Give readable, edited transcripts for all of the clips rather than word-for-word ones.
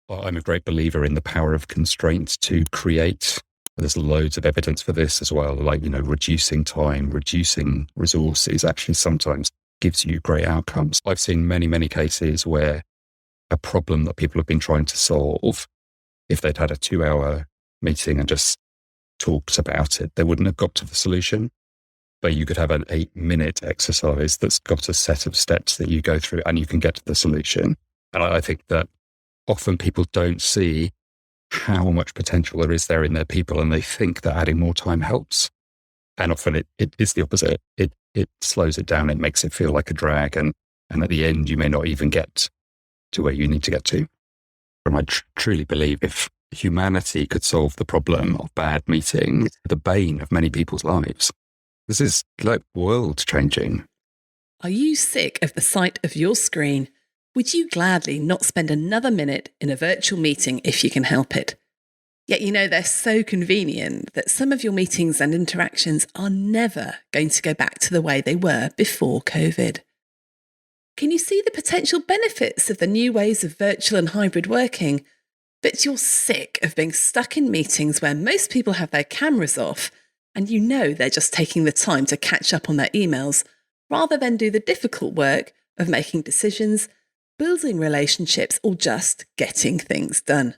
I'm a great believer in the power of constraints to create. There's loads of evidence for this as well, like, reducing time, reducing resources actually sometimes gives you great outcomes. I've seen many, many cases where a problem that people have been trying to solve, if they'd had a 2-hour meeting and just talked about it, they wouldn't have got to the solution. But you could have an 8-minute exercise that's got a set of steps that you go through and you can get to the solution. And I think that often people don't see how much potential there is there in their people, and they think that adding more time helps. And often it is the opposite. It slows it down. It makes it feel like a drag. And at the end, you may not even get to where you need to get to. And I truly believe if humanity could solve the problem of bad meetings, the bane of many people's lives, this is like world changing. Are you sick of the sight of your screen? Would you gladly not spend another minute in a virtual meeting if you can help it? Yet they're so convenient that some of your meetings and interactions are never going to go back to the way they were before COVID. Can you see the potential benefits of the new ways of virtual and hybrid working? But you're sick of being stuck in meetings where most people have their cameras off and they're just taking the time to catch up on their emails rather than do the difficult work of making decisions, building relationships, or just getting things done.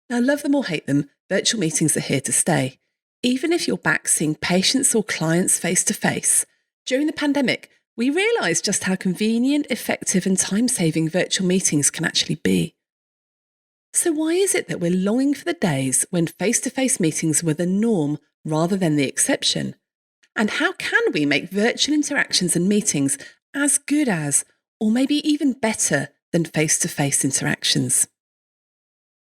Now, love them or hate them, virtual meetings are here to stay. Even if you're back seeing patients or clients face-to-face, during the pandemic, we realised just how convenient, effective and time-saving virtual meetings can actually be. So why is it that we're longing for the days when face-to-face meetings were the norm rather than the exception? And how can we make virtual interactions and meetings as good as, or maybe even better than face-to-face interactions?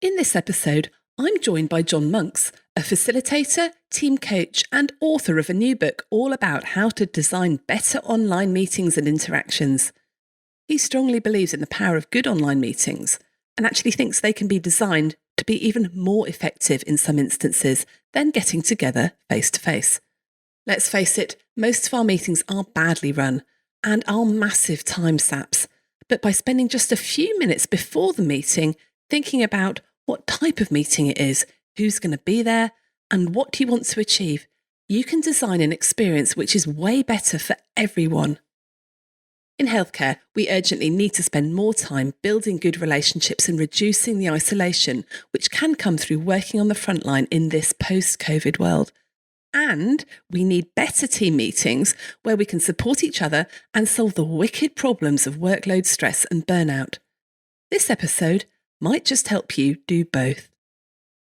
In this episode, I'm joined by John Monks, a facilitator, team coach, and author of a new book all about how to design better online meetings and interactions. He strongly believes in the power of good online meetings and actually thinks they can be designed to be even more effective in some instances than getting together face-to-face. Let's face it, most of our meetings are badly run and are massive time saps. But by spending just a few minutes before the meeting thinking about what type of meeting it is, who's going to be there, and what you want to achieve, you can design an experience which is way better for everyone. In healthcare, we urgently need to spend more time building good relationships and reducing the isolation which can come through working on the front line in this post-COVID world. And we need better team meetings where we can support each other and solve the wicked problems of workload stress and burnout. This episode might just help you do both.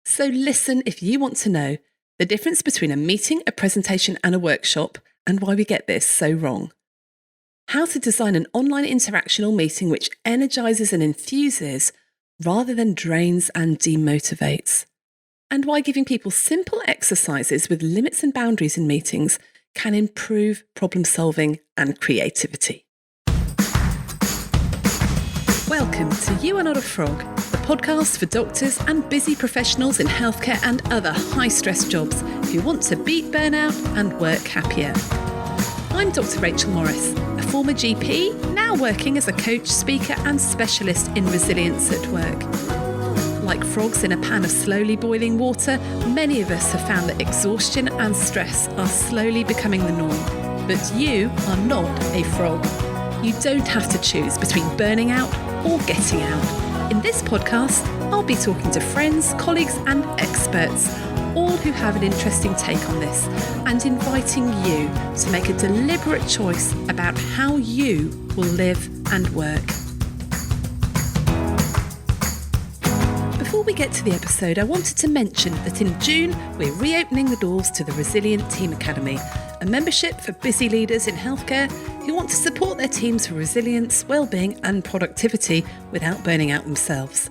So listen if you want to know the difference between a meeting, a presentation and a workshop, and why we get this so wrong. How to design an online interaction or meeting which energizes and enthuses rather than drains and demotivates. And why giving people simple exercises with limits and boundaries in meetings can improve problem solving and creativity. Welcome to You Are Not a Frog, the podcast for doctors and busy professionals in healthcare and other high-stress jobs who want to beat burnout and work happier. I'm Dr. Rachel Morris, a former GP, now working as a coach, speaker and specialist in resilience at work. Like frogs in a pan of slowly boiling water, many of us have found that exhaustion and stress are slowly becoming the norm. But you are not a frog. You don't have to choose between burning out or getting out. In this podcast, I'll be talking to friends, colleagues and experts, all who have an interesting take on this, and inviting you to make a deliberate choice about how you will live and work. Before we get to the episode, I wanted to mention that in June, we're reopening the doors to the Resilient Team Academy, a membership for busy leaders in healthcare who want to support their teams for resilience, well-being and productivity without burning out themselves.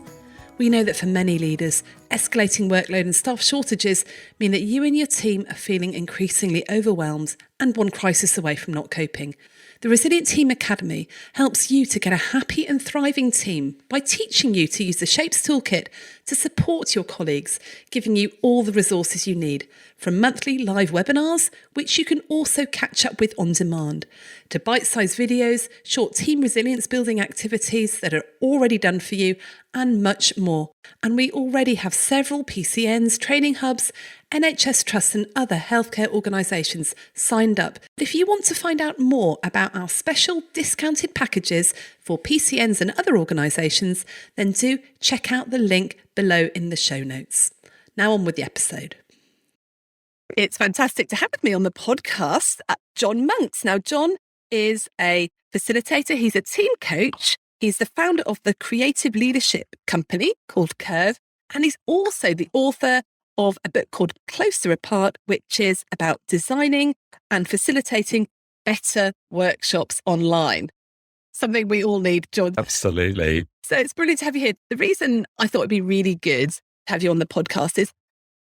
We know that for many leaders, escalating workload and staff shortages mean that you and your team are feeling increasingly overwhelmed and one crisis away from not coping. The Resilient Team Academy helps you to get a happy and thriving team by teaching you to use the Shapes Toolkit to support your colleagues, giving you all the resources you need, from monthly live webinars, which you can also catch up with on demand, to bite-sized videos, short team resilience building activities that are already done for you, and much more. And we already have several PCNs, training hubs, NHS trusts and other healthcare organisations signed up. If you want to find out more about our special discounted packages for PCNs and other organisations, then do check out the link below in the show notes. Now on with the episode. It's fantastic to have with me on the podcast John Monks. Now, John is a facilitator. He's a team coach. He's the founder of the creative leadership company called Curve. And he's also the author of a book called Closer Apart, which is about designing and facilitating better workshops online. Something we all need, John. Absolutely. So it's brilliant to have you here. The reason I thought it'd be really good to have you on the podcast is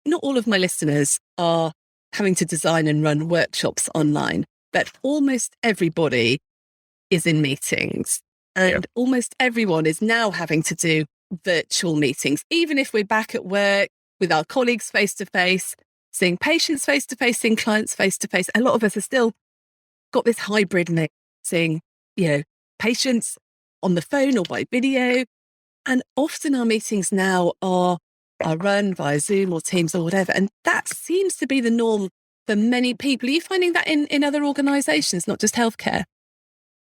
not all of my listeners are having to design and run workshops online, but almost everybody is in meetings. And almost everyone is now having to do virtual meetings, even if we're back at work with our colleagues face-to-face, seeing patients face-to-face, seeing clients face-to-face. A lot of us have still got this hybrid mix, seeing, patients on the phone or by video. And often our meetings now are run via Zoom or Teams or whatever. And that seems to be the norm for many people. Are you finding that in other organisations, not just healthcare?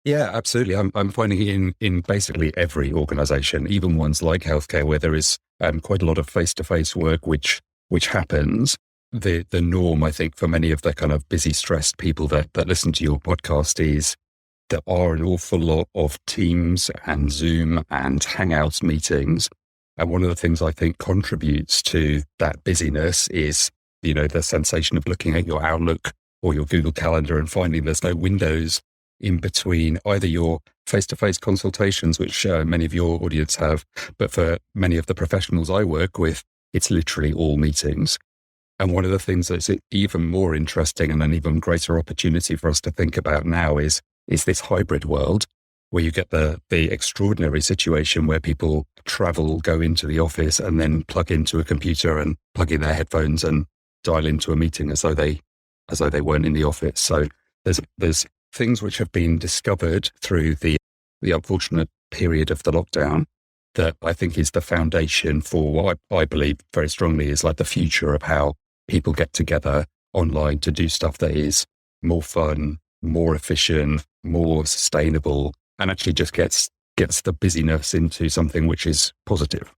Yeah, absolutely. I'm finding it in basically every organisation, even ones like healthcare, where there is quite a lot of face-to-face work, which happens. The norm, I think, for many of the kind of busy, stressed people that listen to your podcast is there are an awful lot of Teams and Zoom and Hangouts meetings. And one of the things I think contributes to that busyness is, the sensation of looking at your Outlook or your Google Calendar and finding there's no windows in between either your face-to-face consultations, which many of your audience have, but for many of the professionals I work with, it's literally all meetings. And one of the things that's even more interesting and an even greater opportunity for us to think about now is this hybrid world where you get the extraordinary situation where people travel, go into the office and then plug into a computer and plug in their headphones and dial into a meeting as though they weren't in the office. So there's things which have been discovered through the unfortunate period of the lockdown that I think is the foundation for what I believe very strongly is like the future of how people get together online to do stuff that is more fun, more efficient, more sustainable, and actually just gets the busyness into something which is positive.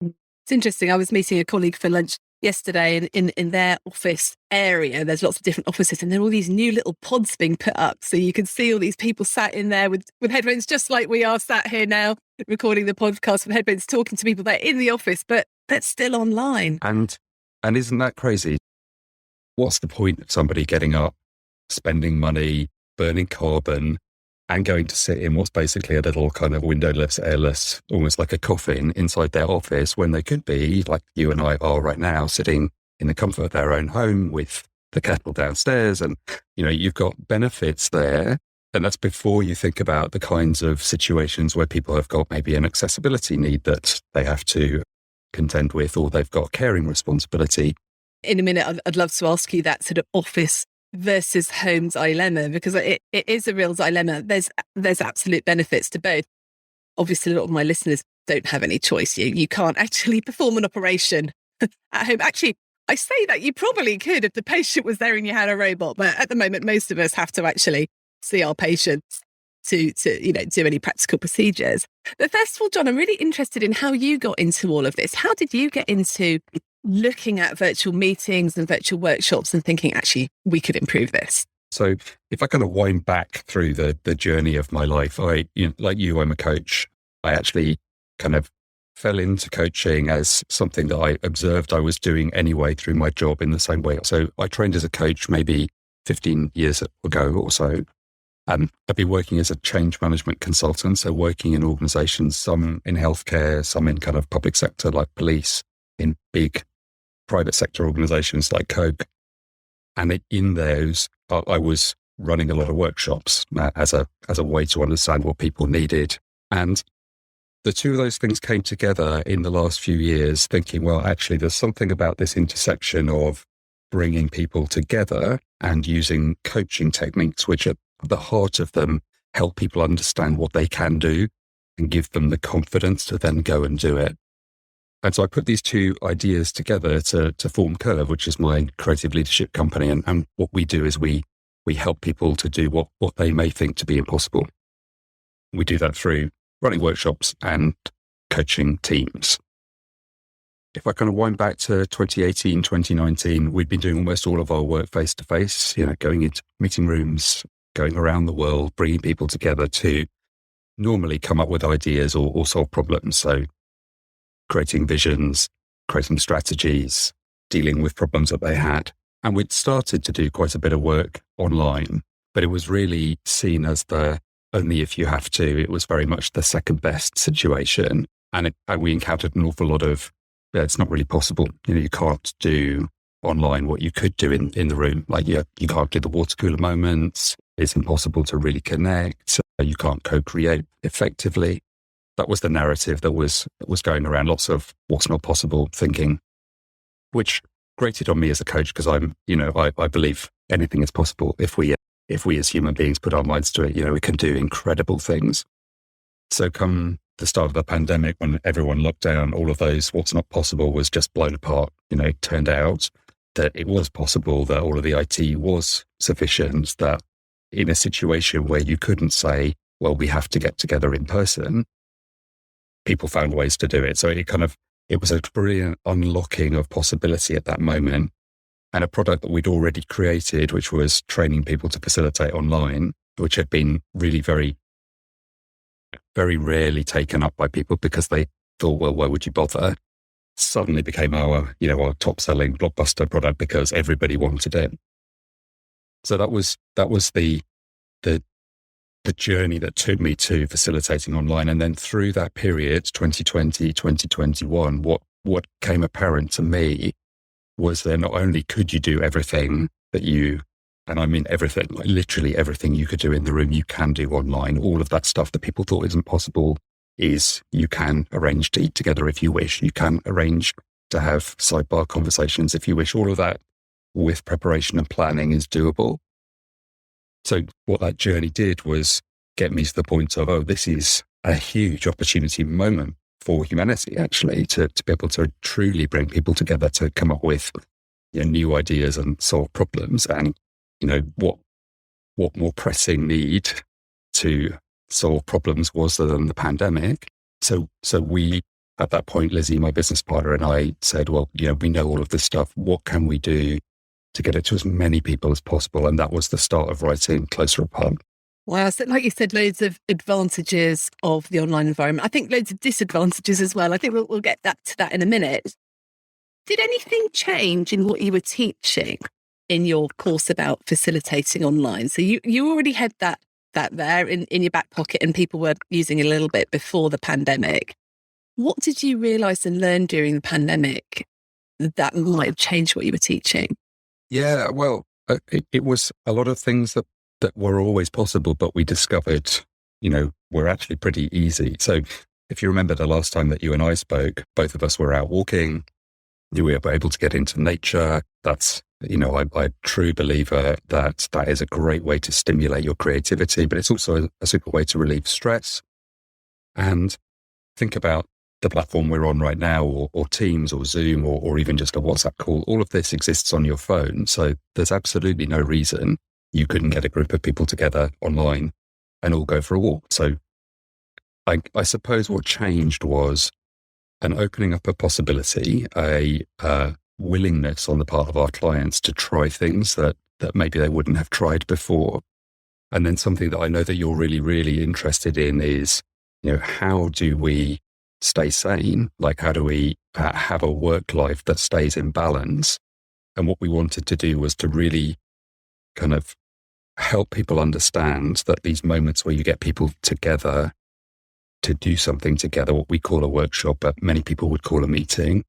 It's interesting. I was meeting a colleague for lunch yesterday in their office area. There's lots of different offices and there are all these new little pods being put up. So you can see all these people sat in there with headphones, just like we are sat here now recording the podcast with headphones, talking to people that are in the office, but still online. And isn't that crazy? What's the point of somebody getting up, spending money, burning carbon, and going to sit in what's basically a little kind of windowless, airless, almost like a coffin inside their office when they could be, like you and I are right now, sitting in the comfort of their own home with the kettle downstairs. And, you've got benefits there. And that's before you think about the kinds of situations where people have got maybe an accessibility need that they have to contend with, or they've got caring responsibility. In a minute, I'd love to ask you that sort of office versus home dilemma, because it is a real dilemma. There's absolute benefits to both. Obviously, a lot of my listeners don't have any choice. You can't actually perform an operation at home. Actually, I say that you probably could if the patient was there and you had a robot, but at the moment, most of us have to actually see our patients to do any practical procedures. But first of all, John, I'm really interested in how you got into all of this. How did you get into looking at virtual meetings and virtual workshops and thinking, actually, we could improve this? So if I kind of wind back through the journey of my life, like you, I'm a coach. I actually kind of fell into coaching as something that I observed I was doing anyway through my job in the same way. So I trained as a coach maybe 15 years ago or so. I've been working as a change management consultant, so working in organizations, some in healthcare, some in kind of public sector like police, in big private sector organizations like Coke. And in those, I was running a lot of workshops as a way to understand what people needed. And the two of those things came together in the last few years, thinking, well, actually, there's something about this intersection of bringing people together and using coaching techniques, which at the heart of them help people understand what they can do and give them the confidence to then go and do it. And so I put these two ideas together to form Curve, which is my creative leadership company. And what we do is we help people to do what they may think to be impossible. We do that through running workshops and coaching teams. If I kind of wind back to 2018, 2019, we'd been doing almost all of our work face-to-face, going into meeting rooms, going around the world, bringing people together to normally come up with ideas or solve problems. So creating visions, creating strategies, dealing with problems that they had. And we'd started to do quite a bit of work online, but it was really seen as the only if you have to. It was very much the second best situation. And we encountered an awful lot of, it's not really possible. You can't do online what you could do in the room. Like you can't do the water cooler moments. It's impossible to really connect. You can't co-create effectively. That was the narrative that was going around. Lots of what's not possible thinking, which grated on me as a coach because I believe anything is possible if we as human beings put our minds to it. We can do incredible things. So come the start of the pandemic, when everyone locked down, all of those what's not possible was just blown apart. It turned out that it was possible, that all of the IT was sufficient, that in a situation where you couldn't say, well, we have to get together in person, people found ways to do it. So it was a brilliant unlocking of possibility at that moment. And a product that we'd already created, which was training people to facilitate online, which had been really very, very rarely taken up by people because they thought, well, why would you bother? Suddenly became our top selling blockbuster product because everybody wanted it. So that was the journey that took me to facilitating online. And then through that period, 2020, 2021, what came apparent to me was that not only could you do everything and I mean everything, like literally everything you could do in the room, you can do online. All of that stuff that people thought isn't possible is you can arrange to eat together if you wish. You can arrange to have sidebar conversations if you wish. All of that with preparation and planning is doable. So what that journey did was get me to the point of, this is a huge opportunity moment for humanity, actually, to be able to truly bring people together to come up with new ideas and solve problems. And, what more pressing need to solve problems was than the pandemic. So we, at that point, Lizzie, my business partner, and I said, well, we know all of this stuff. What can we do to get it to as many people as possible? And that was the start of writing Closer Apart. Wow. So like you said, loads of advantages of the online environment. I think loads of disadvantages as well. I think we'll get back to that in a minute. Did anything change in what you were teaching in your course about facilitating online? So you already had that there in your back pocket and people were using it a little bit before the pandemic. What did you realise and learn during the pandemic that might have changed what you were teaching? Yeah, well, it was a lot of things that were always possible, but we discovered, were actually pretty easy. So if you remember the last time that you and I spoke, both of us were out walking. We were able to get into nature. That's, I'm a true believer that is a great way to stimulate your creativity, but it's also a super way to relieve stress. And think about the platform we're on right now, or Teams or Zoom, or even just a WhatsApp call. All of this exists on your phone. So there's absolutely no reason you couldn't get a group of people together online and all go for a walk. So I suppose what changed was an opening up of possibility, a willingness on the part of our clients to try things that maybe they wouldn't have tried before. And then something that I know that you're really, really interested in is, how do we stay sane? Like, how do we have a work life that stays in balance? And what we wanted to do was to really kind of help people understand that these moments where you get people together to do something together, what we call a workshop, but many people would call a meeting,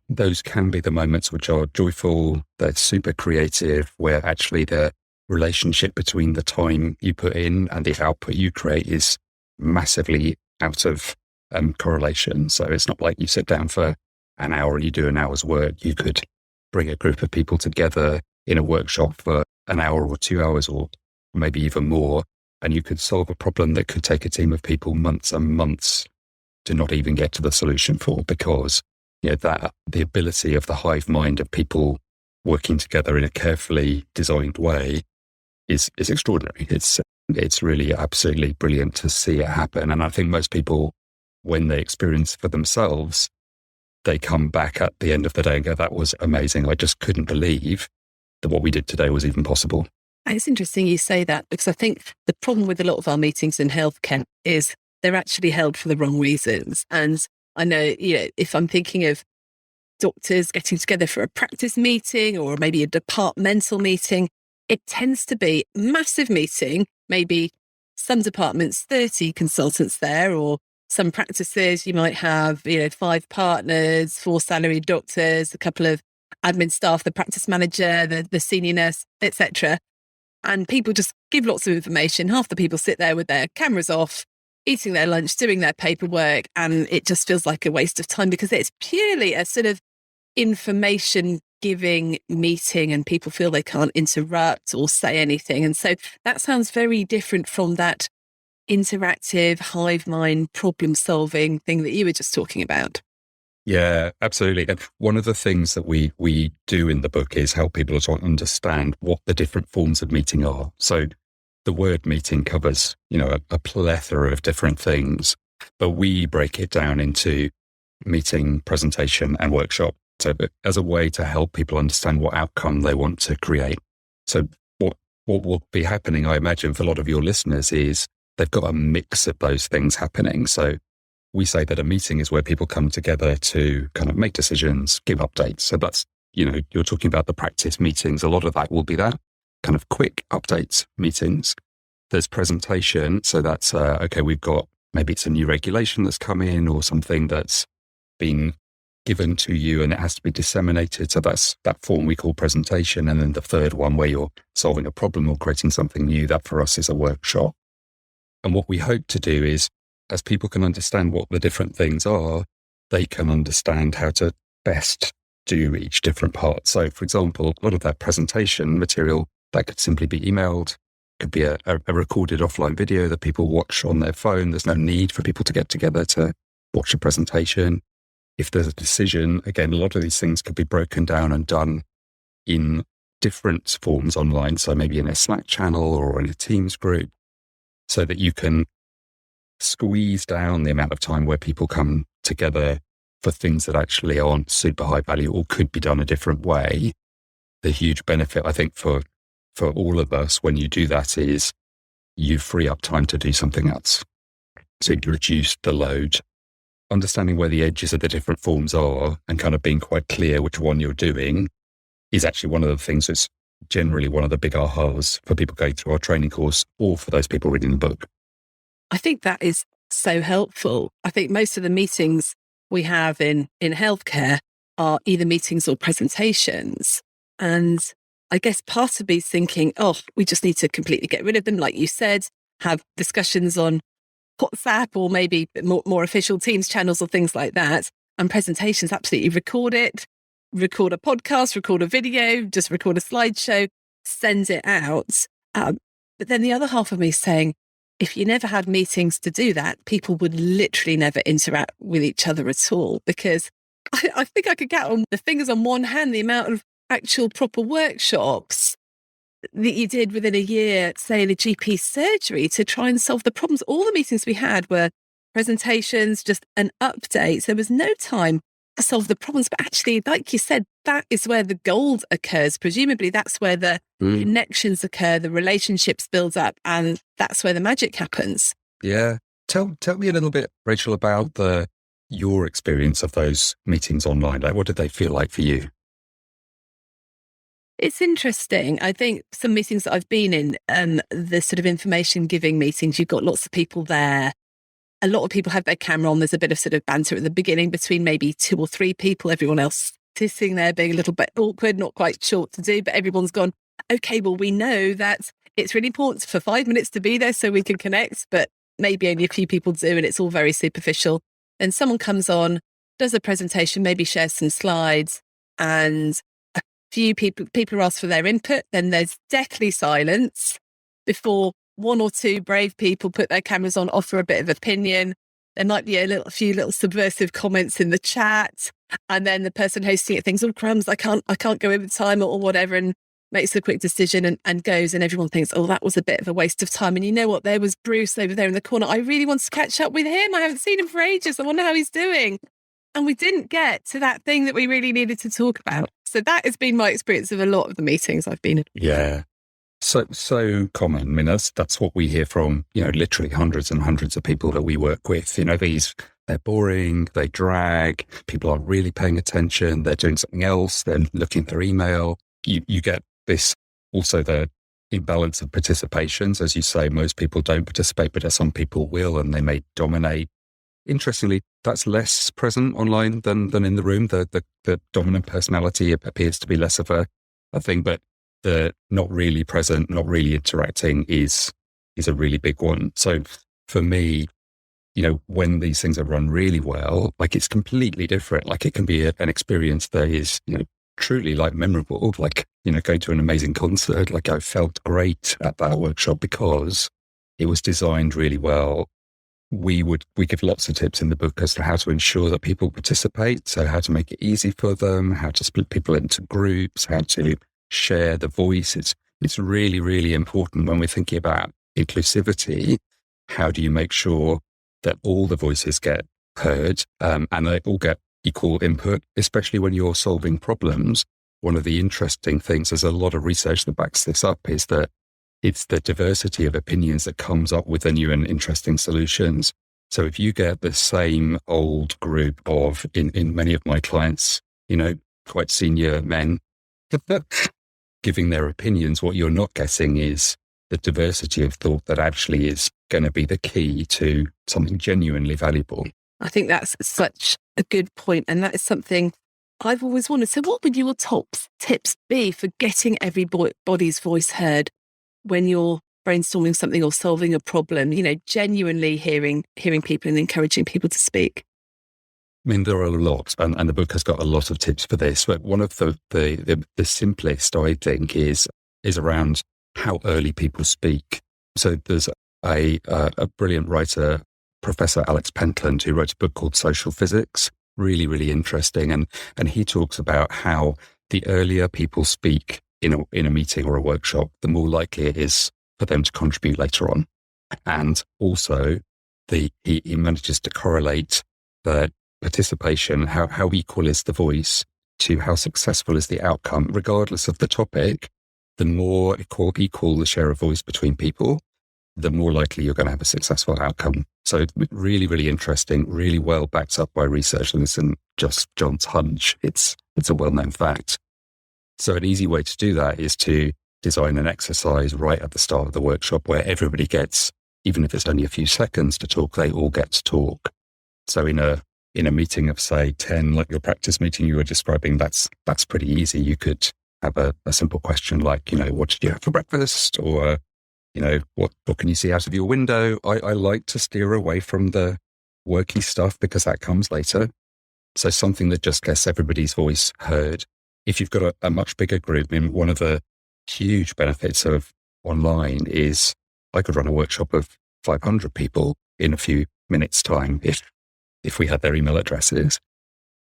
those can be the moments which are joyful, they're super creative, where actually the relationship between the time you put in and the output you create is massively out of correlation. So it's not like you sit down for an hour and you do an hour's work. You could bring a group of people together in a workshop for an hour or 2 hours or maybe even more, and you could solve a problem that could take a team of people months and months to not even get to the solution for, because that the ability of the hive mind of people working together in a carefully designed way is extraordinary. It's really absolutely brilliant to see it happen. And I think most people, when they experience for themselves, they come back at the end of the day and go, that was amazing. I just couldn't believe that what we did today was even possible. It's interesting you say that, because I think the problem with a lot of our meetings in healthcare is they're actually held for the wrong reasons. And I know, if I'm thinking of doctors getting together for a practice meeting or maybe a departmental meeting, it tends to be a massive meeting, maybe some departments, 30 consultants there, or some practices, you might have, 5 partners, 4 salaried doctors, a couple of admin staff, the practice manager, the senior nurse, etc. And people just give lots of information. Half the people sit there with their cameras off, eating their lunch, doing their paperwork, and it just feels like a waste of time because it's purely a sort of information giving meeting and people feel they can't interrupt or say anything. And so that sounds very different from that interactive hive mind problem solving thing that you were just talking about. Yeah, absolutely. And one of the things that we do in the book is help people to understand what the different forms of meeting are. So the word meeting covers, a plethora of different things, but we break it down into meeting, presentation, and workshop. So as a way to help people understand what outcome they want to create. So what will be happening, I imagine, for a lot of your listeners is they've got a mix of those things happening. So we say that a meeting is where people come together to kind of make decisions, give updates. So that's, you're talking about the practice meetings. A lot of that will be that kind of quick updates meetings. There's presentation. So that's, okay, we've got, maybe it's a new regulation that's come in or something that's been given to you and it has to be disseminated. So that's that form we call presentation. And then the third one where you're solving a problem or creating something new, that for us is a workshop. And what we hope to do is, as people can understand what the different things are, they can understand how to best do each different part. So, for example, a lot of that presentation material, that could simply be emailed, could be a recorded offline video that people watch on their phone. There's no need for people to get together to watch a presentation. If there's a decision, again, a lot of these things could be broken down and done in different forms online. So maybe in a Slack channel or in a Teams group, so that you can squeeze down the amount of time where people come together for things that actually aren't super high value or could be done a different way. The huge benefit, I think, for all of us when you do that is you free up time to do something else. So you reduce the load. Understanding where the edges of the different forms are and kind of being quite clear which one you're doing is actually one of the things that's generally one of the big ahas for people going through our training course or for those people reading the book. I think that is so helpful. I think most of the meetings we have in healthcare are either meetings or presentations. And I guess part of me is thinking, we just need to completely get rid of them. Like you said, have discussions on WhatsApp or maybe more official Teams channels or things like that. And presentations, absolutely record it, record a podcast, record a video, just record a slideshow, send it out. But then the other half of me is saying, if you never had meetings to do that, people would literally never interact with each other at all. Because I think I could count on the fingers on one hand the amount of actual proper workshops that you did within a year, say in a GP surgery, to try and solve the problems. All the meetings we had were presentations, just an update. There was no time to solve the problems. But actually, like you said, that is where the gold occurs. Presumably, that's where the connections occur, the relationships build up, and that's where the magic happens. Yeah. Tell me a little bit, Rachel, about your experience of those meetings online. Like, what did they feel like for you? It's interesting. I think some meetings that I've been in, the sort of information giving meetings, you've got lots of people there. A lot of people have their camera on. There's a bit of sort of banter at the beginning between maybe 2 or 3 people, everyone else sitting there being a little bit awkward, not quite sure what to do, but everyone's gone, okay, well, we know that it's really important for 5 minutes to be there so we can connect, but maybe only a few people do, and it's all very superficial. Then someone comes on, does a presentation, maybe shares some slides, and a few people ask for their input. Then there's deathly silence before one or two brave people put their cameras on, offer a bit of opinion. There might be a few little subversive comments in the chat, and then the person hosting it thinks, "Oh crumbs, I can't go over time," or whatever, and makes a quick decision and goes, and everyone thinks, "Oh, that was a bit of a waste of time." And you know what? There was Bruce over there in the corner. I really want to catch up with him. I haven't seen him for ages. I wonder how he's doing. And we didn't get to that thing that we really needed to talk about. So that has been my experience of a lot of the meetings I've been in. Yeah. So common. I mean, that's what we hear from, literally hundreds and hundreds of people that we work with. They're boring, they drag, people aren't really paying attention, they're doing something else, they're looking at their email. You get this, also the imbalance of participations. As you say, most people don't participate, but some people will, and they may dominate. Interestingly, that's less present online than in the room. The dominant personality appears to be less of a thing, but the not really present, not really interacting is a really big one. So for me, when these things are run really well, like it's completely different. Like it can be an experience that is, truly like memorable, like, going to an amazing concert. Like I felt great at that workshop because it was designed really well. We give lots of tips in the book as to how to ensure that people participate. So how to make it easy for them, how to split people into groups, how to share the voice. It's really, really important when we're thinking about inclusivity. How do you make sure that all the voices get heard and they all get equal input, especially when you're solving problems? One of the interesting things, there's a lot of research that backs this up, is that it's the diversity of opinions that comes up with the new and interesting solutions. So if you get the same old group of, in many of my clients, quite senior men, giving their opinions, what you're not getting is the diversity of thought that actually is going to be the key to something genuinely valuable. I think that's such a good point, and that is something I've always wanted. So what would your top tips be for getting everybody's voice heard when you're brainstorming something or solving a problem, genuinely hearing people and encouraging people to speak? I mean, there are a lot, and the book has got a lot of tips for this, but one of the simplest, I think, is around how early people speak. So there's a brilliant writer, Professor Alex Pentland, who wrote a book called Social Physics, really, really interesting. And he talks about how the earlier people speak in a meeting or a workshop, the more likely it is for them to contribute later on. And also he manages to correlate the participation, how equal is the voice, to how successful is the outcome, regardless of the topic. The more equal the share of voice between people, the more likely you're going to have a successful outcome. So really, really interesting, really well backed up by research. And this isn't just John's hunch. It's a well-known fact. So an easy way to do that is to design an exercise right at the start of the workshop where everybody gets, even if it's only a few seconds to talk, they all get to talk. So in a meeting of, say, 10, like your practice meeting you were describing, that's pretty easy. You could have a simple question like, what did you have for breakfast? Or, what can you see out of your window? I like to steer away from the worky stuff because that comes later. So something that just gets everybody's voice heard. If you've got a much bigger group, I mean, one of the huge benefits of online is I could run a workshop of 500 people in a few minutes' time if we had their email addresses.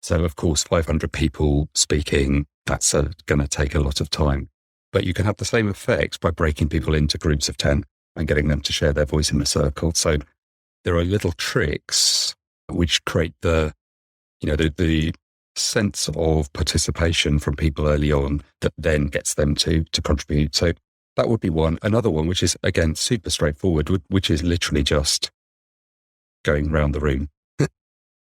So, of course, 500 people speaking, that's going to take a lot of time. But you can have the same effect by breaking people into groups of 10 and getting them to share their voice in a circle. So there are little tricks which create the sense of participation from people early on that then gets them to contribute. So that would be one. Another one, which is, again, super straightforward, which is literally just going around the room.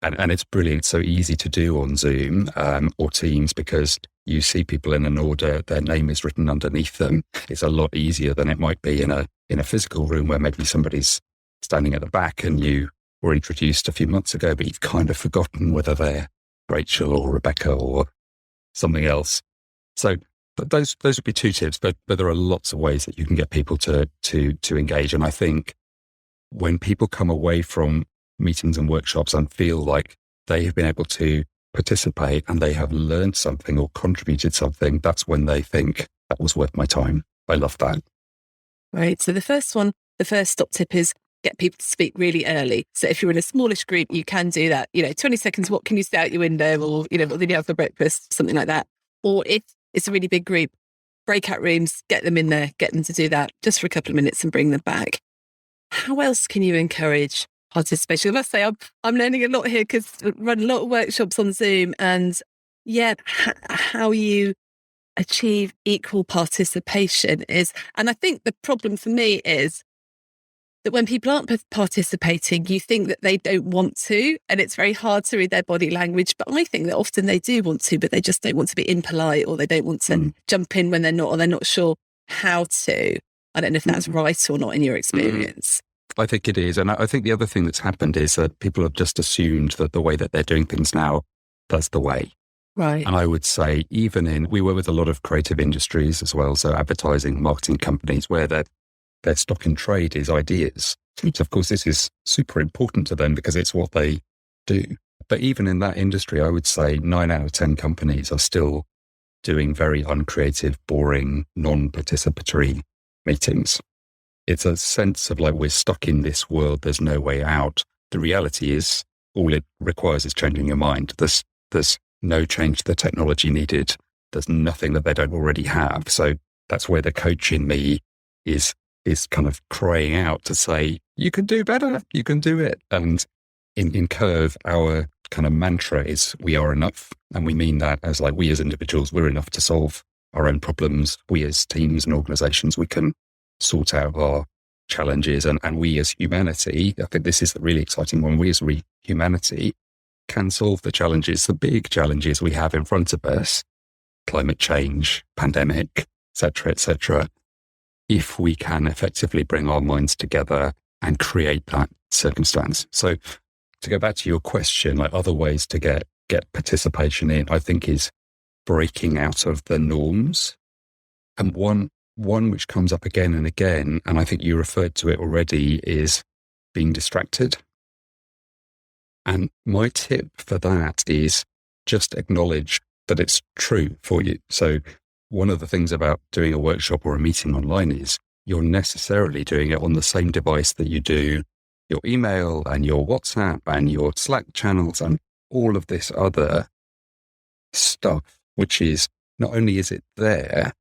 And it's brilliant. So easy to do on Zoom or Teams because you see people in an order, their name is written underneath them. It's a lot easier than it might be in a physical room where maybe somebody's standing at the back and you were introduced a few months ago, but you've kind of forgotten whether they're Rachel or Rebecca or something else. So but those would be two tips, but there are lots of ways that you can get people to engage. And I think when people come away from meetings and workshops and feel like they have been able to participate and they have learned something or contributed something, that's when they think that was worth my time. I love that. Right. So the first stop tip is get people to speak really early. So if you're in a smallish group, you can do that. 20 seconds, what can you say out your window? Or, what did you have for breakfast? Something like that. Or if it's a really big group, breakout rooms, get them in there, get them to do that just for a couple of minutes and bring them back. How else can you encourage participation? I must say, I'm learning a lot here because I run a lot of workshops on Zoom, and how you achieve equal participation is, and I think the problem for me is that when people aren't participating, you think that they don't want to, and it's very hard to read their body language. But I think that often they do want to, but they just don't want to be impolite, or they don't want to jump in when they're not, or they're not sure how to. I don't know if that's right or not in your experience. I think it is. And I think the other thing that's happened is that people have just assumed that the way that they're doing things now, that's the way. Right. And I would say we work with a lot of creative industries as well. So advertising, marketing companies where their stock in trade is ideas. So of course, this is super important to them because it's what they do. But even in that industry, I would say 9 out of 10 companies are still doing very uncreative, boring, non-participatory meetings. It's a sense of like, we're stuck in this world. There's no way out. The reality is all it requires is changing your mind. There's no change to the technology needed. There's nothing that they don't already have. So that's where the coach in me is kind of crying out to say, you can do better, you can do it. And in Curve, our kind of mantra is we are enough. And we mean that as like, we as individuals, we're enough to solve our own problems. We as teams and organizations, we can sort out our challenges. And we as humanity, I think this is the really exciting one, we as humanity can solve the challenges, the big challenges we have in front of us, climate change, pandemic, et cetera, if we can effectively bring our minds together and create that circumstance. So to go back to your question, like other ways to get participation in, I think is breaking out of the norms. And one which comes up again and again, and I think you referred to it already, is being distracted. And my tip for that is just acknowledge that it's true for you. So one of the things about doing a workshop or a meeting online is you're necessarily doing it on the same device that you do your email and your WhatsApp and your Slack channels and all of this other stuff, which is not only is it there,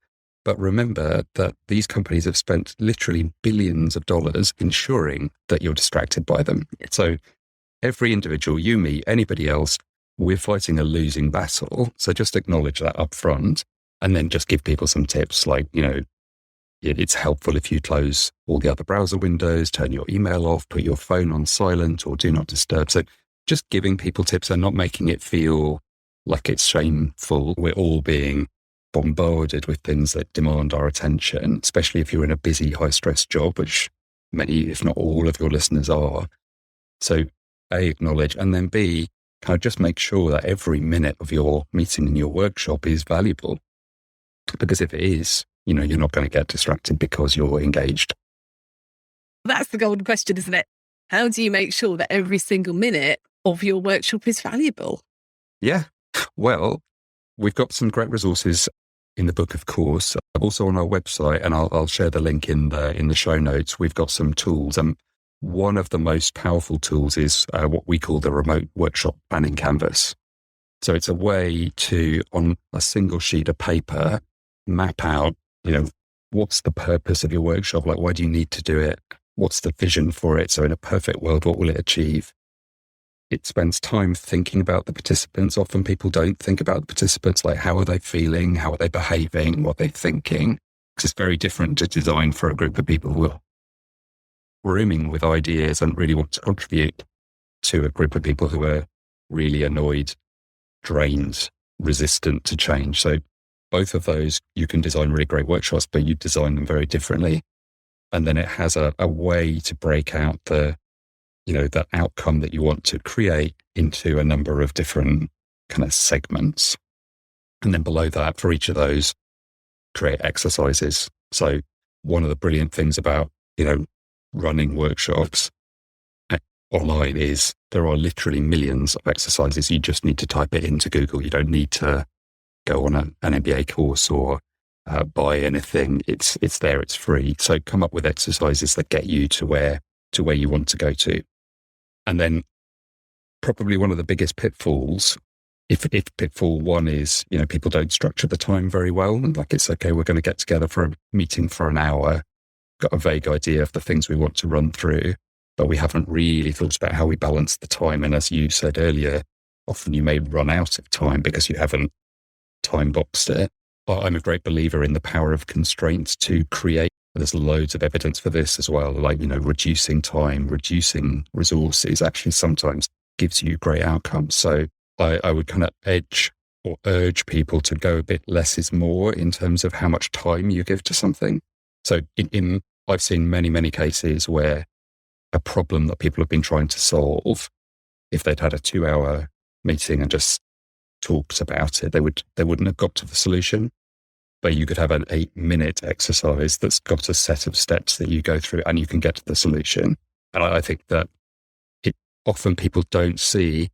but remember that these companies have spent literally billions of dollars ensuring that you're distracted by them. So every individual, you, me, anybody else, we're fighting a losing battle. So just acknowledge that up front and then just give people some tips like, it's helpful if you close all the other browser windows, turn your email off, put your phone on silent or do not disturb. So just giving people tips and not making it feel like it's shameful. We're all being bombarded with things that demand our attention, especially if you're in a busy, high-stress job, which many, if not all of your listeners are. So A, acknowledge, and then B, kind of just make sure that every minute of your meeting and your workshop is valuable. Because if it is, you're not going to get distracted because you're engaged. That's the golden question, isn't it? How do you make sure that every single minute of your workshop is valuable? Yeah. Well, we've got some great resources in the book, of course. Also on our website, and I'll share the link in the show notes. We've got some tools, and one of the most powerful tools is what we call the remote workshop planning canvas. So it's a way to, on a single sheet of paper, map out, what's the purpose of your workshop? Like, why do you need to do it? What's the vision for it? So in a perfect world, what will it achieve? It spends time thinking about the participants. Often people don't think about the participants, like how are they feeling? How are they behaving? What are they thinking? Because it's very different to design for a group of people who are brimming with ideas and really want to contribute to a group of people who are really annoyed, drained, resistant to change. So both of those, you can design really great workshops, but you design them very differently. And then it has a way to break out the outcome that you want to create into a number of different kind of segments. And then below that, for each of those, create exercises. So one of the brilliant things about, running workshops online is there are literally millions of exercises. You just need to type it into Google. You don't need to go on an MBA course or buy anything. It's there. It's free. So come up with exercises that get you to where you want to go to. And then probably one of the biggest pitfalls, if pitfall one is, people don't structure the time very well. And like, it's okay, we're going to get together for a meeting for an hour, got a vague idea of the things we want to run through, but we haven't really thought about how we balance the time. And as you said earlier, often you may run out of time because you haven't time boxed it. But I'm a great believer in the power of constraints to create. There's loads of evidence for this as well. Like, reducing time, reducing resources actually sometimes gives you great outcomes. So I would kind of urge people to go a bit less is more in terms of how much time you give to something. So I've seen many, many cases where a problem that people have been trying to solve, if they'd had a 2-hour meeting and just talked about it, they wouldn't have got to the solution. But you could have an 8-minute exercise that's got a set of steps that you go through and you can get to the solution. And I think that often people don't see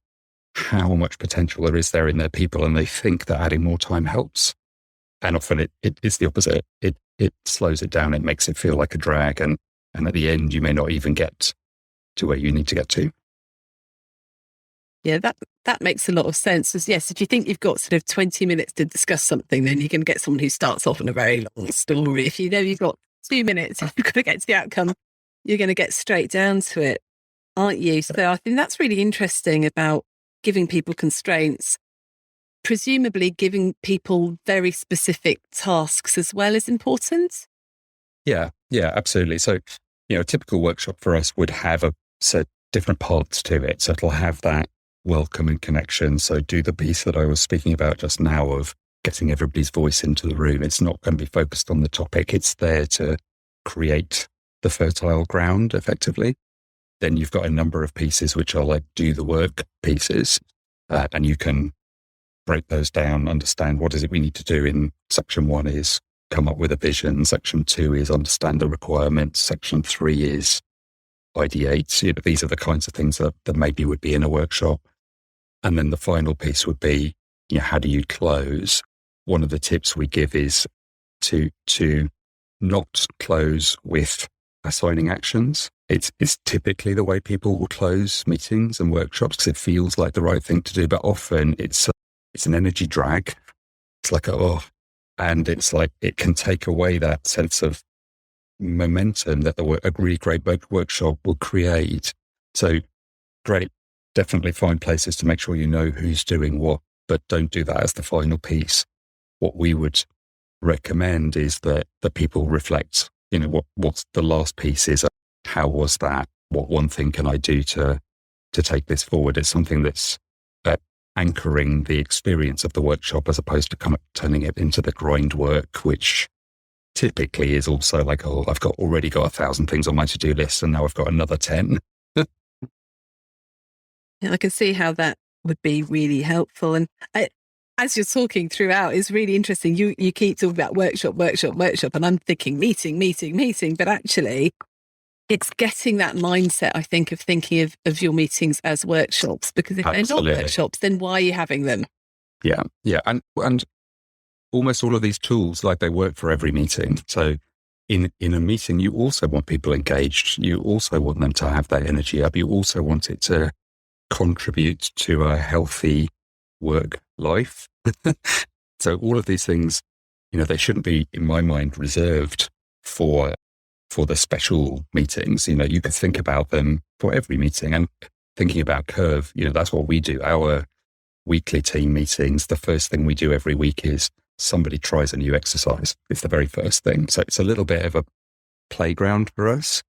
how much potential there is there in their people, and they think that adding more time helps. And often it is the opposite. It slows it down. It makes it feel like a drag. And at the end, you may not even get to where you need to get to. Yeah, that makes a lot of sense. Yes, if you think you've got sort of 20 minutes to discuss something, then you can get someone who starts off on a very long story. If you know you've got 2 minutes, you've got to get to the outcome, you're going to get straight down to it, aren't you? So I think that's really interesting about giving people constraints. Presumably giving people very specific tasks as well is important. Yeah, absolutely. So, a typical workshop for us would have different parts to it. So it'll have that welcome and connection. So do the piece that I was speaking about just now of getting everybody's voice into the room. It's not going to be focused on the topic. It's there to create the fertile ground effectively. Then you've got a number of pieces which are like do the work pieces, and you can break those down, understand what is it we need to do. In section 1 is come up with a vision. Section 2 is understand the requirements. Section 3 is ideate. These are the kinds of things that maybe would be in a workshop. And then the final piece would be, how do you close? One of the tips we give is to not close with assigning actions. It's typically the way people will close meetings and workshops because it feels like the right thing to do, but often it's an energy drag. It's like, and it's like it can take away that sense of momentum that a really great workshop will create. So great, definitely find places to make sure you know who's doing what, but don't do that as the final piece. What we would recommend is that the people reflect, what's the last piece is, how was that? What one thing can I do to take this forward? It's something that's anchoring the experience of the workshop as opposed to kind of turning it into the grind work, which typically is also like, I've already got 1,000 things on my to-do list and now I've got another 10. Yeah, I can see how that would be really helpful. And as you're talking throughout, it's really interesting. You keep talking about workshop, and I'm thinking meeting, but actually it's getting that mindset, I think, of thinking of your meetings as workshops, because if Absolutely. they're not workshops, then why are you having them? Yeah. And almost all of these tools, like they work for every meeting. So in a meeting, you also want people engaged. You also want them to have that energy up. You also want it to contribute to a healthy work life. So all of these things, they shouldn't be, in my mind, reserved for the special meetings. You could think about them for every meeting. And thinking about Curve, that's what we do. Our weekly team meetings, the first thing we do every week is somebody tries a new exercise. It's the very first thing. So it's a little bit of a playground for us.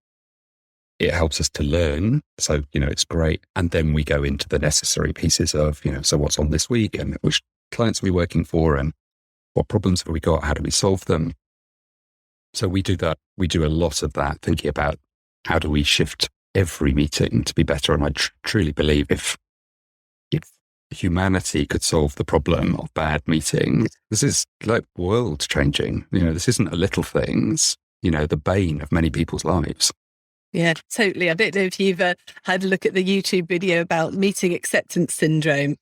It helps us to learn. So, it's great. And then we go into the necessary pieces of, so what's on this week and which clients are we working for and what problems have we got? How do we solve them? So we do that. We do a lot of that, thinking about how do we shift every meeting to be better. And I truly believe if humanity could solve the problem of bad meetings, this is like world changing. This isn't a little thing. It's, the bane of many people's lives. Yeah, totally. I don't know if you've had a look at the YouTube video about meeting acceptance syndrome.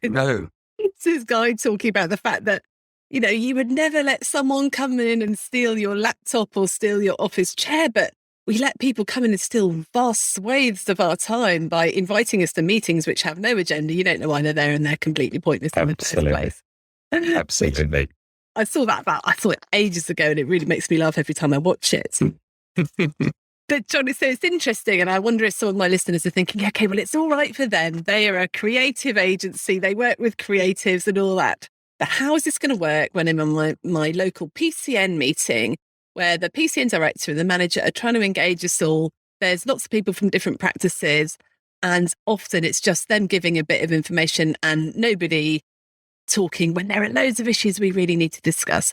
No. It's this guy talking about the fact that, you would never let someone come in and steal your laptop or steal your office chair, but we let people come in and steal vast swathes of our time by inviting us to meetings which have no agenda. You don't know why they're there and they're completely pointless in the first place. Absolutely. I saw it ages ago and it really makes me laugh every time I watch it. But John, so it's interesting, and I wonder if some of my listeners are thinking, okay, well, it's all right for them. They are a creative agency. They work with creatives and all that. But how is this going to work when I'm on my local PCN meeting where the PCN director and the manager are trying to engage us all? There's lots of people from different practices, and often it's just them giving a bit of information and nobody talking when there are loads of issues we really need to discuss.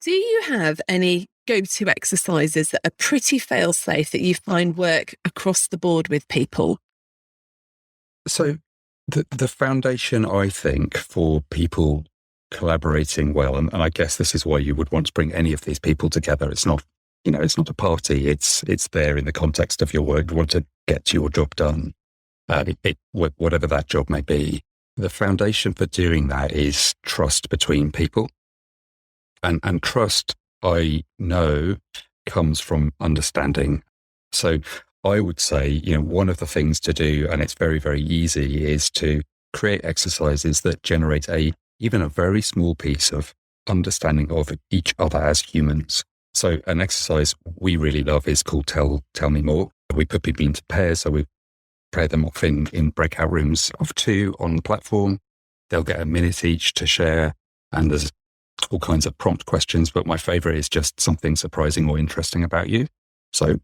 Do you have any go-to exercises that are pretty fail-safe that you find work across the board with people? So the foundation, I think, for people collaborating well, and I guess this is why you would want to bring any of these people together. It's not, it's not a party. It's there in the context of your work. You want to get your job done, whatever that job may be. The foundation for doing that is trust between people. And trust, I know, comes from understanding. So I would say, one of the things to do, and it's very, very easy, is to create exercises that generate even a very small piece of understanding of each other as humans. So an exercise we really love is called Tell Me More. We put people into pairs, so we pair them off in breakout rooms of 2 on the platform. They'll get a minute each to share, and there's all kinds of prompt questions, but my favorite is just something surprising or interesting about you. So,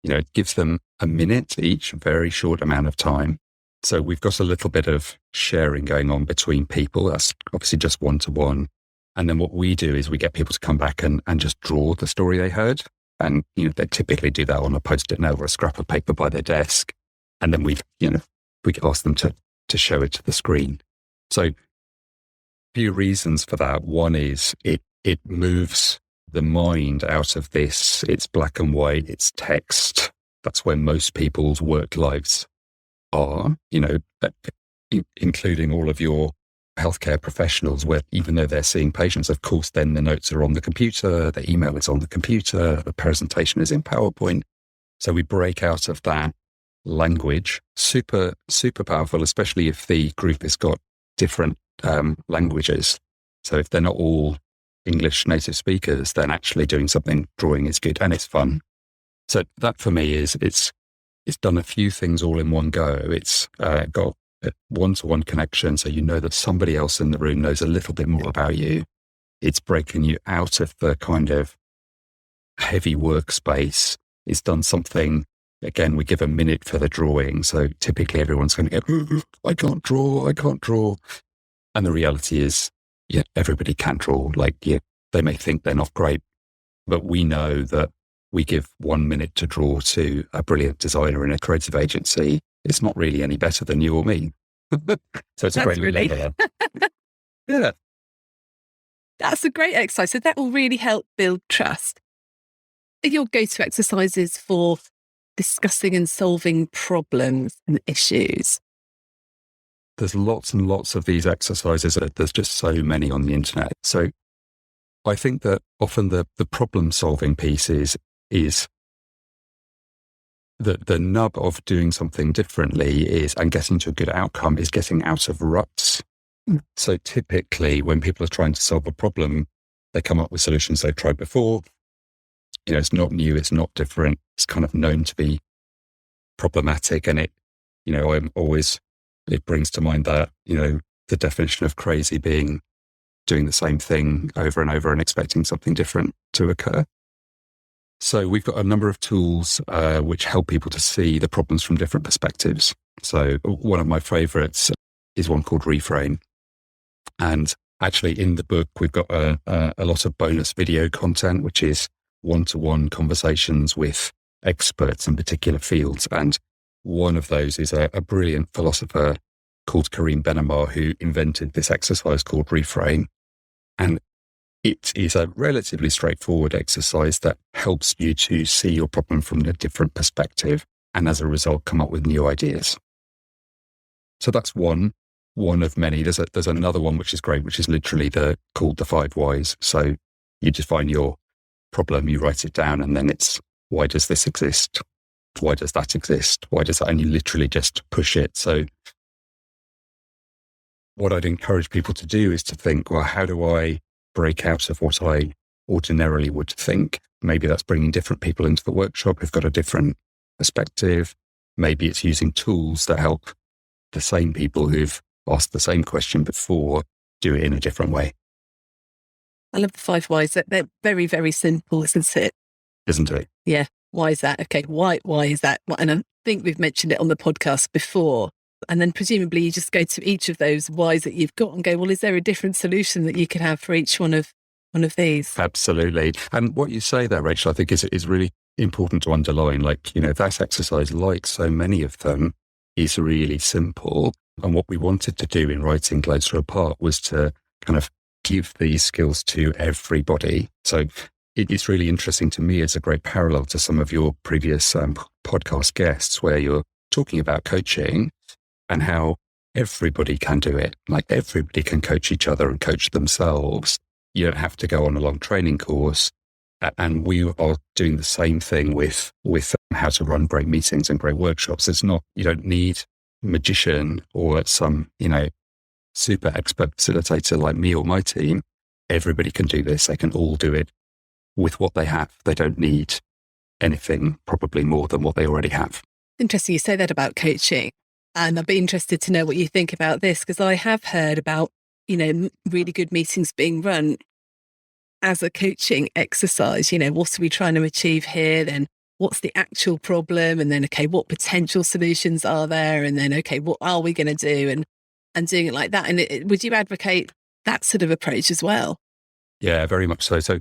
it gives them a minute each, a very short amount of time. So we've got a little bit of sharing going on between people. That's obviously just one-to-one. And then what we do is we get people to come back and just draw the story they heard. And, they typically do that on a Post-it note or a scrap of paper by their desk. And then we ask them to show it to the screen. So few reasons for that. One is it moves the mind out of this. It's black and white. It's text. That's where most people's work lives are, including all of your healthcare professionals, where even though they're seeing patients, of course, then the notes are on the computer, the email is on the computer, the presentation is in PowerPoint. So we break out of that language. Super, super powerful, especially if the group has got different languages. So if they're not all English native speakers, then actually doing something, drawing is good and it's fun. So that for me is, it's done a few things all in one go. It's got a one-to-one connection. So that somebody else in the room knows a little bit more about you. It's breaking you out of the kind of heavy workspace. It's done something. Again, we give a minute for the drawing. So typically everyone's going to go, I can't draw. And the reality is, everybody can draw. They may think they're not great, but we know that we give 1 minute to draw to a brilliant designer in a creative agency. It's not really any better than you or me. So it's a great level. Yeah. That's a great exercise. So that will really help build trust. Your go-to exercises for discussing and solving problems and issues. There's lots and lots of these exercises. There's just so many on the internet. So I think that often the problem-solving piece is the nub of doing something differently and getting to a good outcome is getting out of ruts. So typically when people are trying to solve a problem, they come up with solutions they've tried before. It's not new, it's not different. It's kind of known to be problematic. And it brings to mind that, the definition of crazy being doing the same thing over and over and expecting something different to occur. So we've got a number of tools which help people to see the problems from different perspectives. So one of my favorites is one called Reframe. And actually in the book, we've got a lot of bonus video content, which is one-to-one conversations with experts in particular fields. And one of those is a brilliant philosopher called Karim Benamar, who invented this exercise called Reframe. And it is a relatively straightforward exercise that helps you to see your problem from a different perspective and as a result come up with new ideas. So that's one of many. There's another one which is great, which is literally called the 5 whys. So you define your problem, you write it down, and then it's, why does this exist? Why does that exist? Why does that? And you literally just push it. So what I'd encourage people to do is to think, well, how do I break out of what I ordinarily would think? Maybe that's bringing different people into the workshop who've got a different perspective. Maybe it's using tools that help the same people who've asked the same question before do it in a different way. I love the 5 whys. They're very, very simple, isn't it? Isn't it? Yeah. Why is that? Okay. Why is that? And I think we've mentioned it on the podcast before. And then presumably you just go to each of those whys that you've got and go, well, is there a different solution that you could have for each one of these? Absolutely. And what you say there, Rachel, I think is really important to underline. Like, that exercise, like so many of them, is really simple. And what we wanted to do in writing Closer Apart was to kind of give these skills to everybody. So it's really interesting to me. It's a great parallel to some of your previous podcast guests where you're talking about coaching and how everybody can do it. Like everybody can coach each other and coach themselves. You don't have to go on a long training course. And we are doing the same thing with how to run great meetings and great workshops. You don't need a magician or some, super expert facilitator like me or my team. Everybody can do this. They can all do it with what they have. They don't need anything probably more than what they already have. Interesting you say that about coaching. And I'd be interested to know what you think about this, because I have heard about, really good meetings being run as a coaching exercise. What are we trying to achieve here? Then what's the actual problem? And then, okay, what potential solutions are there? And then, okay, what are we going to do? And doing it like that. And would you advocate that sort of approach as well? Yeah, very much so. So,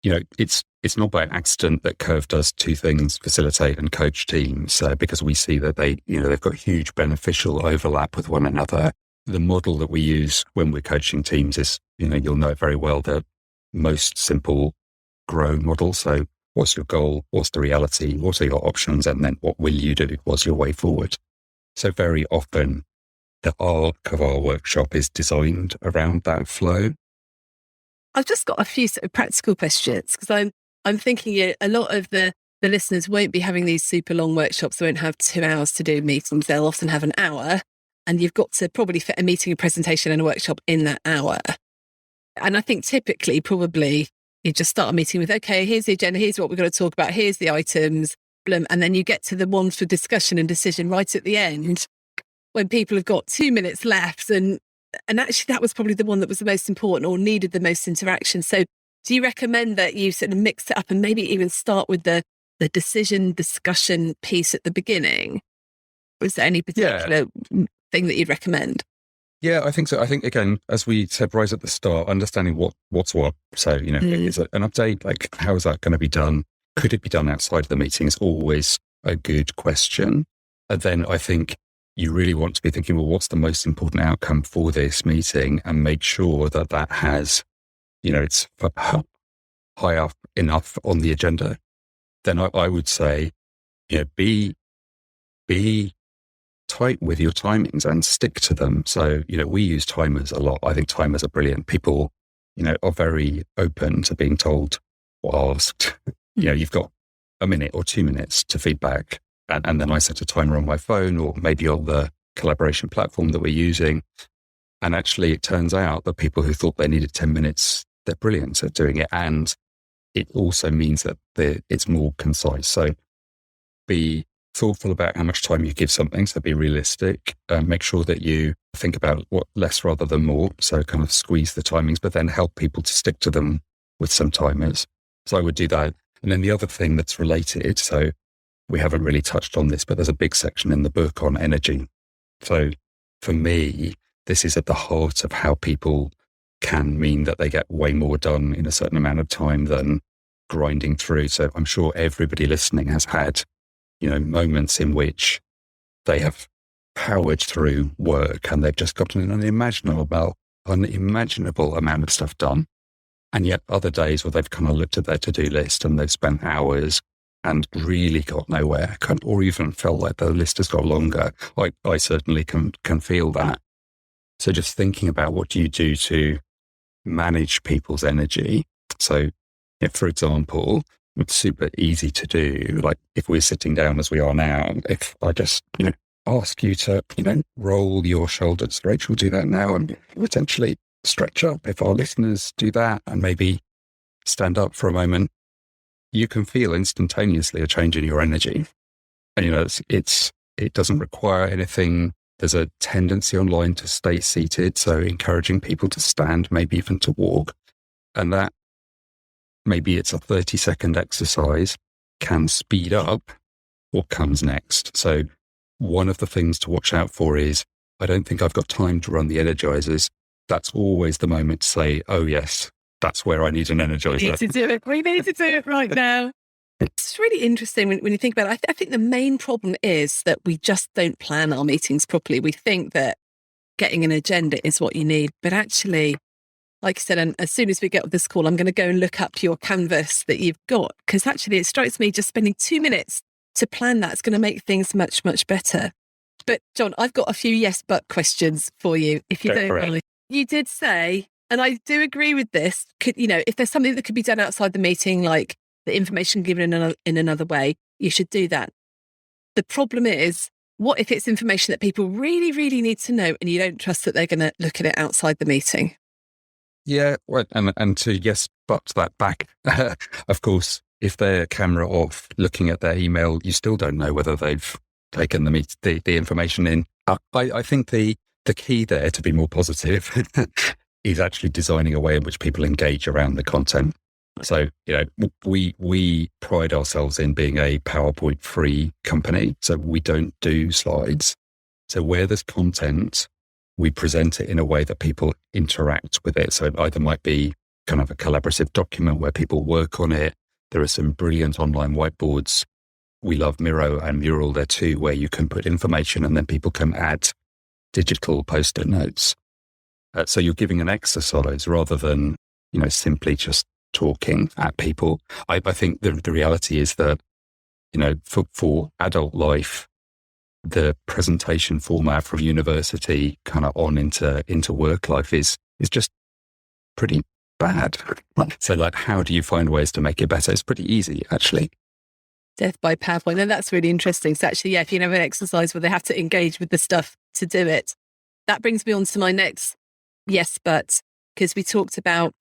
it's not by accident that Curve does 2 things, facilitate and coach teams, because we see that they've got huge beneficial overlap with one another. The model that we use when we're coaching teams is, you'll know it very well, the most simple GROW model. So what's your goal? What's the reality? What are your options? And then what will you do? What's your way forward? So very often the arc of our workshop is designed around that flow. I've just got a few sort of practical questions, because I'm thinking a lot of the listeners won't be having these super long workshops. They won't have 2 hours to do meetings. They'll often have an hour, and you've got to probably fit a meeting, a presentation and a workshop in that hour. And I think typically probably you just start a meeting with, okay, here's the agenda, here's what we're going to talk about, here's the items, and then you get to the one for discussion and decision right at the end, when people have got 2 minutes left. And actually that was probably the one that was the most important or needed the most interaction. So do you recommend that you sort of mix it up and maybe even start with the decision discussion piece at the beginning? Or is there any particular thing that you'd recommend? Yeah, I think so. I think, again, as we said right at the start, understanding what's what. So, is it an update? Like, how is that going to be done? Could it be done outside of the meeting? Is always a good question. And then I think you really want to be thinking, well, what's the most important outcome for this meeting? And make sure that has, it's high up enough on the agenda. Then I would say, be tight with your timings and stick to them. So, we use timers a lot. I think timers are brilliant. People, are very open to being told or asked, you've got a minute or 2 minutes to feedback. And then I set a timer on my phone or maybe on the collaboration platform that we're using. And actually it turns out that people who thought they needed 10 minutes, they're brilliant at doing it. And it also means that it's more concise. So be thoughtful about how much time you give something. So be realistic. Make sure that you think about what less rather than more. So kind of squeeze the timings, but then help people to stick to them with some timers. So I would do that. And then the other thing that's related, so we haven't really touched on this, but there's a big section in the book on energy. So for me, this is at the heart of how people can mean that they get way more done in a certain amount of time than grinding through. So I'm sure everybody listening has had, moments in which they have powered through work and they've just gotten an unimaginable amount of stuff done. And yet other days where they've kind of looked at their to-do list and they've spent hours and really got nowhere, or even felt like the list has got longer. I certainly can feel that. So just thinking about what do you do to manage people's energy. So if, for example, it's super easy to do, like if we're sitting down as we are now, if I just, ask you to, roll your shoulders, Rachel, do that now, and potentially stretch up. If our listeners do that and maybe stand up for a moment, you can feel instantaneously a change in your energy. And, it doesn't require anything. There's a tendency online to stay seated. So encouraging people to stand, maybe even to walk. And that maybe it's a 30-second exercise can speed up what comes next. So one of the things to watch out for is, I don't think I've got time to run the energizers. That's always the moment to say, oh yes, that's where I need an energizer. We need to do it. We need to do it right now. It's really interesting when you think about it. I think the main problem is that we just don't plan our meetings properly. We think that getting an agenda is what you need, but actually, like I said, and as soon as we get off this call, I'm going to go and look up your canvas that you've got, because actually it strikes me just spending 2 minutes to plan that's going to make things much, much better. But John, I've got a few yes, but questions for you, if you don't mind. You did say, and I do agree with this, if there's something that could be done outside the meeting, like the information given in another way, you should do that. The problem is, what if it's information that people really, really need to know and you don't trust that they're going to look at it outside the meeting? Yeah, well, and to yes, but that back, of course, if their camera off, looking at their email, you still don't know whether they've taken the information in. I think the key there to be more positive is actually designing a way in which people engage around the content. So, we pride ourselves in being a PowerPoint-free company. So we don't do slides. So where there's content, we present it in a way that people interact with it. So it either might be kind of a collaborative document where people work on it. There are some brilliant online whiteboards. We love Miro and Mural there too, where you can put information and then people can add digital post-it notes. So you're giving an exercise rather than, simply just talking at people. I think the reality is that, for adult life, the presentation format from university kind of on into work life is just pretty bad. So how do you find ways to make it better? It's pretty easy, actually. Death by PowerPoint. And that's really interesting. So actually, if you have an exercise where they have to engage with the stuff to do it, that brings me on to my next yes, but, because we talked about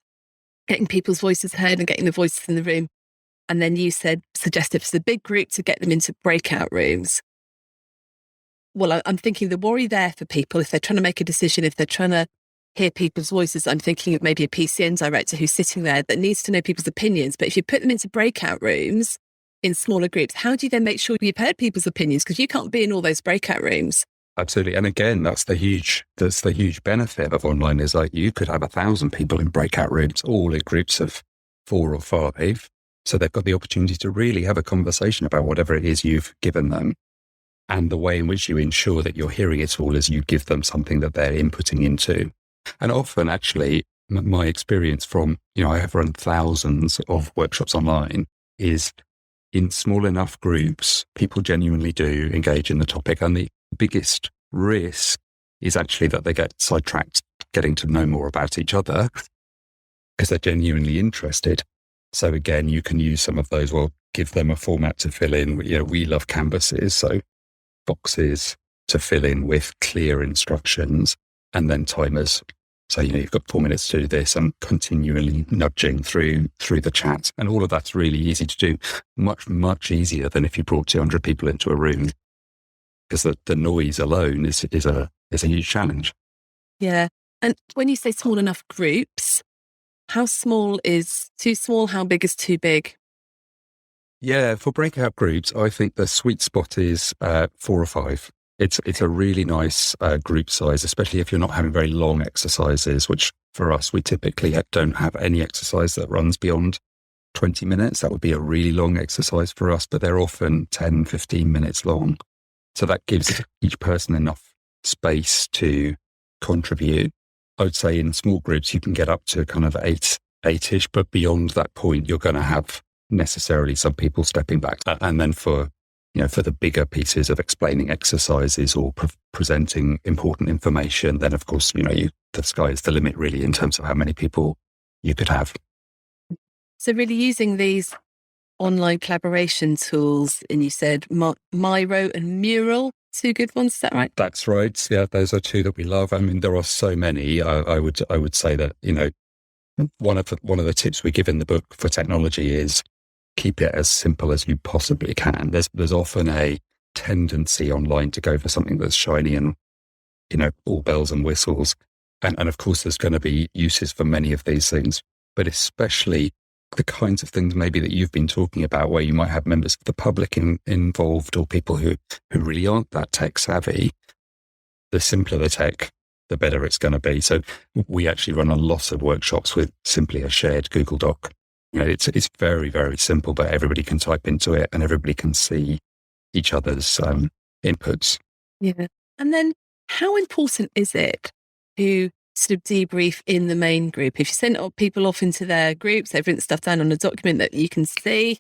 getting people's voices heard and getting the voices in the room. And then you suggested for the big group to get them into breakout rooms. Well, I'm thinking the worry there for people, if they're trying to make a decision, if they're trying to hear people's voices, I'm thinking of maybe a PCN director who's sitting there that needs to know people's opinions. But if you put them into breakout rooms in smaller groups, how do you then make sure you've heard people's opinions? Because you can't be in all those breakout rooms. Absolutely. And again, that's the huge benefit of online is you could have 1,000 people in breakout rooms, all in groups of 4 or 5. So they've got the opportunity to really have a conversation about whatever it is you've given them. And the way in which you ensure that you're hearing it all is you give them something that they're inputting into. And often, actually, my experience from, I have run thousands of workshops online, is in small enough groups, people genuinely do engage in the topic. And the biggest risk is actually that they get sidetracked getting to know more about each other because they're genuinely interested. So again, you can use some of those, give them a format to fill in. We love canvases, so boxes to fill in with clear instructions and then timers. So, you've got 4 minutes to do this and continually nudging through the chat. And all of that's really easy to do. Much, much easier than if you brought 200 people into a room, because the noise alone is a huge challenge. Yeah. And when you say small enough groups, how small is too small? How big is too big? Yeah, for breakout groups, I think the sweet spot is 4 or 5. It's a really nice group size, especially if you're not having very long exercises, which for us, we typically don't have any exercise that runs beyond 20 minutes. That would be a really long exercise for us, but they're often 10, 15 minutes long. So that gives each person enough space to contribute. I would say in small groups, you can get up to kind of eight-ish, but beyond that point, you're going to have necessarily some people stepping back. And then for the bigger pieces of explaining exercises or presenting important information, then of course, the sky is the limit really in terms of how many people you could have. So really using these online collaboration tools, and you said Miro and Mural, two good ones, is that right? That's right. Yeah, those are two that we love. I mean, there are so many. I would say that, one of the tips we give in the book for technology is keep it as simple as you possibly can. There's often a tendency online to go for something that's shiny and, all bells and whistles. And of course, there's going to be uses for many of these things, but especially the kinds of things maybe that you've been talking about where you might have members of the public involved or people who really aren't that tech savvy. The simpler the tech, the better it's going to be. So we actually run a lot of workshops with simply a shared Google Doc. It's very, very simple, but everybody can type into it and everybody can see each other's inputs. Yeah. And then how important is it to sort of debrief in the main group? If you send people off into their groups, they've written stuff down on a document that you can see,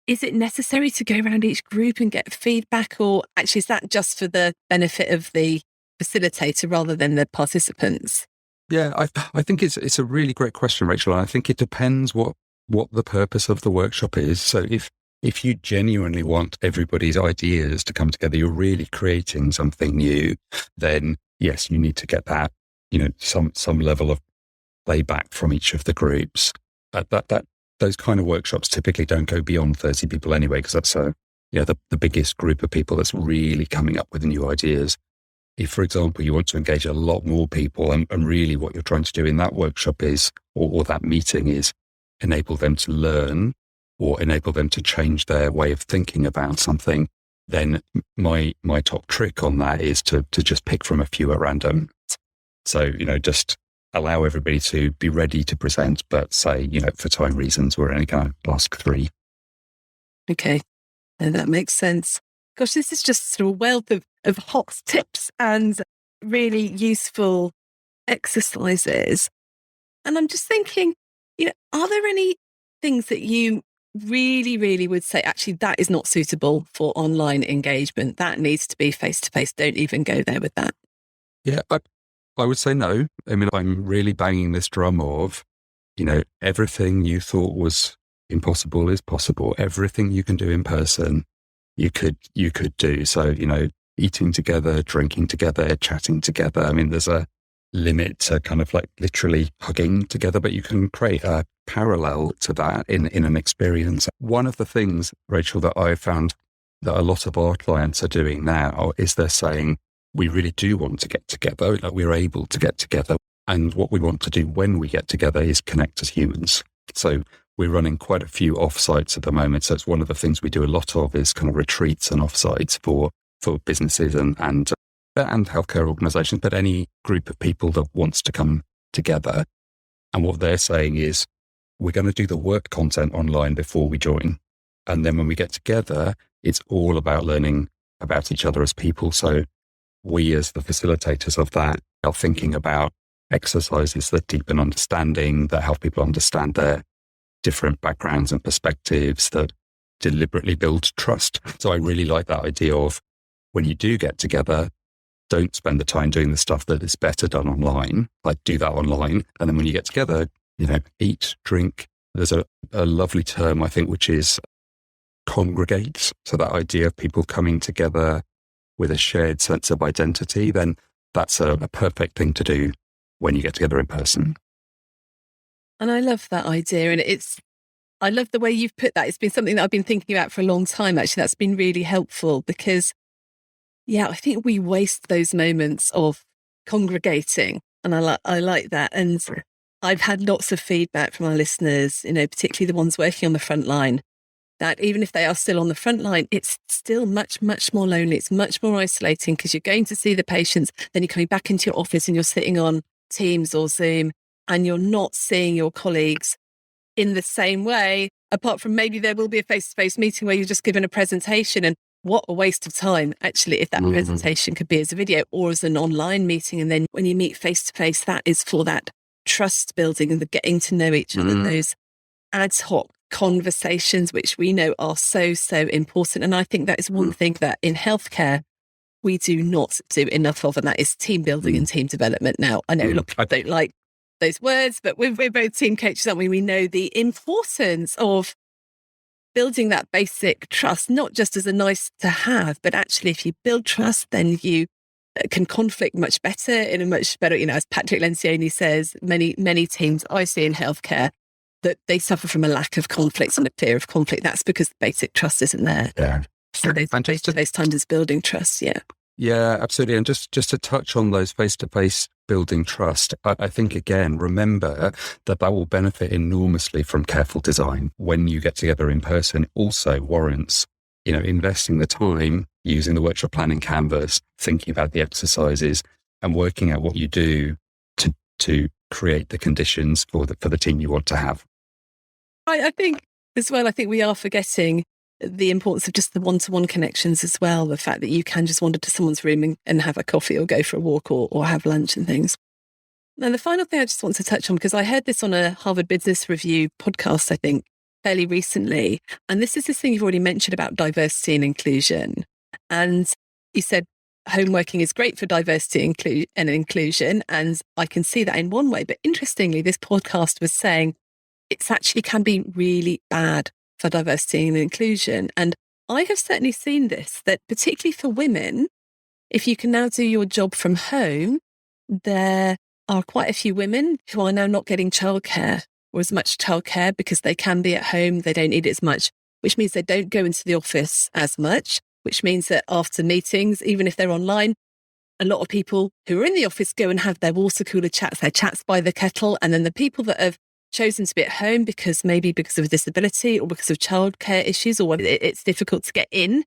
is it necessary to go around each group and get feedback, or actually is that just for the benefit of the facilitator rather than the participants? Yeah, I think it's a really great question, Rachel. And I think it depends what the purpose of the workshop is. So if you genuinely want everybody's ideas to come together, you're really creating something new, then yes, you need to get that, some level of playback from each of the groups. Those kind of workshops typically don't go beyond 30 people anyway, because that's the biggest group of people that's really coming up with new ideas. If, for example, you want to engage a lot more people and really what you're trying to do in that workshop is, or that meeting is, enable them to learn or enable them to change their way of thinking about something, then my top trick on that is to just pick from a few at random. So, just allow everybody to be ready to present, but say, for time reasons, we're only going to ask 3. Okay. And that makes sense. Gosh, this is just sort of a wealth of hot tips and really useful exercises. And I'm just thinking, are there any things that you really, really would say, actually, that is not suitable for online engagement? That needs to be face-to-face. Don't even go there with that. Yeah, I would say no. I mean, I'm really banging this drum of, everything you thought was impossible is possible. Everything you can do in person, you could do. So, eating together, drinking together, chatting together. I mean, there's a limit to kind of like literally hugging together, but you can create a parallel to that in an experience. One of the things, Rachel, that I found that a lot of our clients are doing now is they're saying, we really do want to get together, like we're able to get together. And what we want to do when we get together is connect as humans. So we're running quite a few offsites at the moment. So it's one of the things we do a lot of is kind of retreats and offsites for businesses and healthcare organizations, but any group of people that wants to come together. And what they're saying is, we're going to do the work content online before we join. And then when we get together, it's all about learning about each other as people. So we, as the facilitators of that, are thinking about exercises that deepen understanding, that help people understand their different backgrounds and perspectives, that deliberately build trust. So I really like that idea of when you do get together, don't spend the time doing the stuff that is better done online, like do that online. And then when you get together, eat, drink. There's a lovely term, I think, which is congregate. So that idea of people coming together with a shared sense of identity, then that's a perfect thing to do when you get together in person. And I love that idea. And I love the way you've put that. It's been something that I've been thinking about for a long time, actually. That's been really helpful because, I think we waste those moments of congregating. And I like that. And I've had lots of feedback from our listeners, particularly the ones working on the front line, that even if they are still on the front line, it's still much, much more lonely. It's much more isolating because you're going to see the patients, then you're coming back into your office and you're sitting on Teams or Zoom and you're not seeing your colleagues in the same way, apart from maybe there will be a face-to-face meeting where you're just given a presentation. And what a waste of time, actually, if that presentation could be as a video or as an online meeting. And then when you meet face to face, that is for that trust building and the getting to know each other, those ad hoc conversations, which we know are so, so important. And I think that is one thing that in healthcare, we do not do enough of, and that is team building and team development. Now, I know I don't like those words, but we're both team coaches, aren't we? We know the importance of building that basic trust, not just as a nice to have, but actually if you build trust, then you can conflict much better in a much better, as Patrick Lencioni says, many teams I see in healthcare, that they suffer from a lack of conflict and a fear of conflict. That's because the basic trust isn't there. Yeah. So those face-to-face times is building trust, Yeah, absolutely. And just to touch on those face-to-face building trust, I think, again, remember that will benefit enormously from careful design. When you get together in person, it also warrants, investing the time, using the workshop planning canvas, thinking about the exercises and working out what you do to create the conditions for the team you want to have. I think as well, we are forgetting the importance of just the one-to-one connections as well. The fact that you can just wander to someone's room and have a coffee or go for a walk or have lunch and things. And the final thing I just want to touch on, because I heard this on a Harvard Business Review podcast, I think, fairly recently. And this is this thing you've already mentioned about diversity and inclusion. And you said home working is great for diversity and inclusion. And I can see that in one way. But interestingly, this podcast was saying it's actually can be really bad for diversity and inclusion. And I have certainly seen this, that particularly for women, if you can now do your job from home, there are quite a few women who are now not getting childcare or as much childcare because they can be at home, they don't need it as much, which means they don't go into the office as much, which means that after meetings, even if they're online, a lot of people who are in the office go and have their water cooler chats, their chats by the kettle, and then the people that have chosen to be at home because of a disability or because of childcare issues or it's difficult to get in,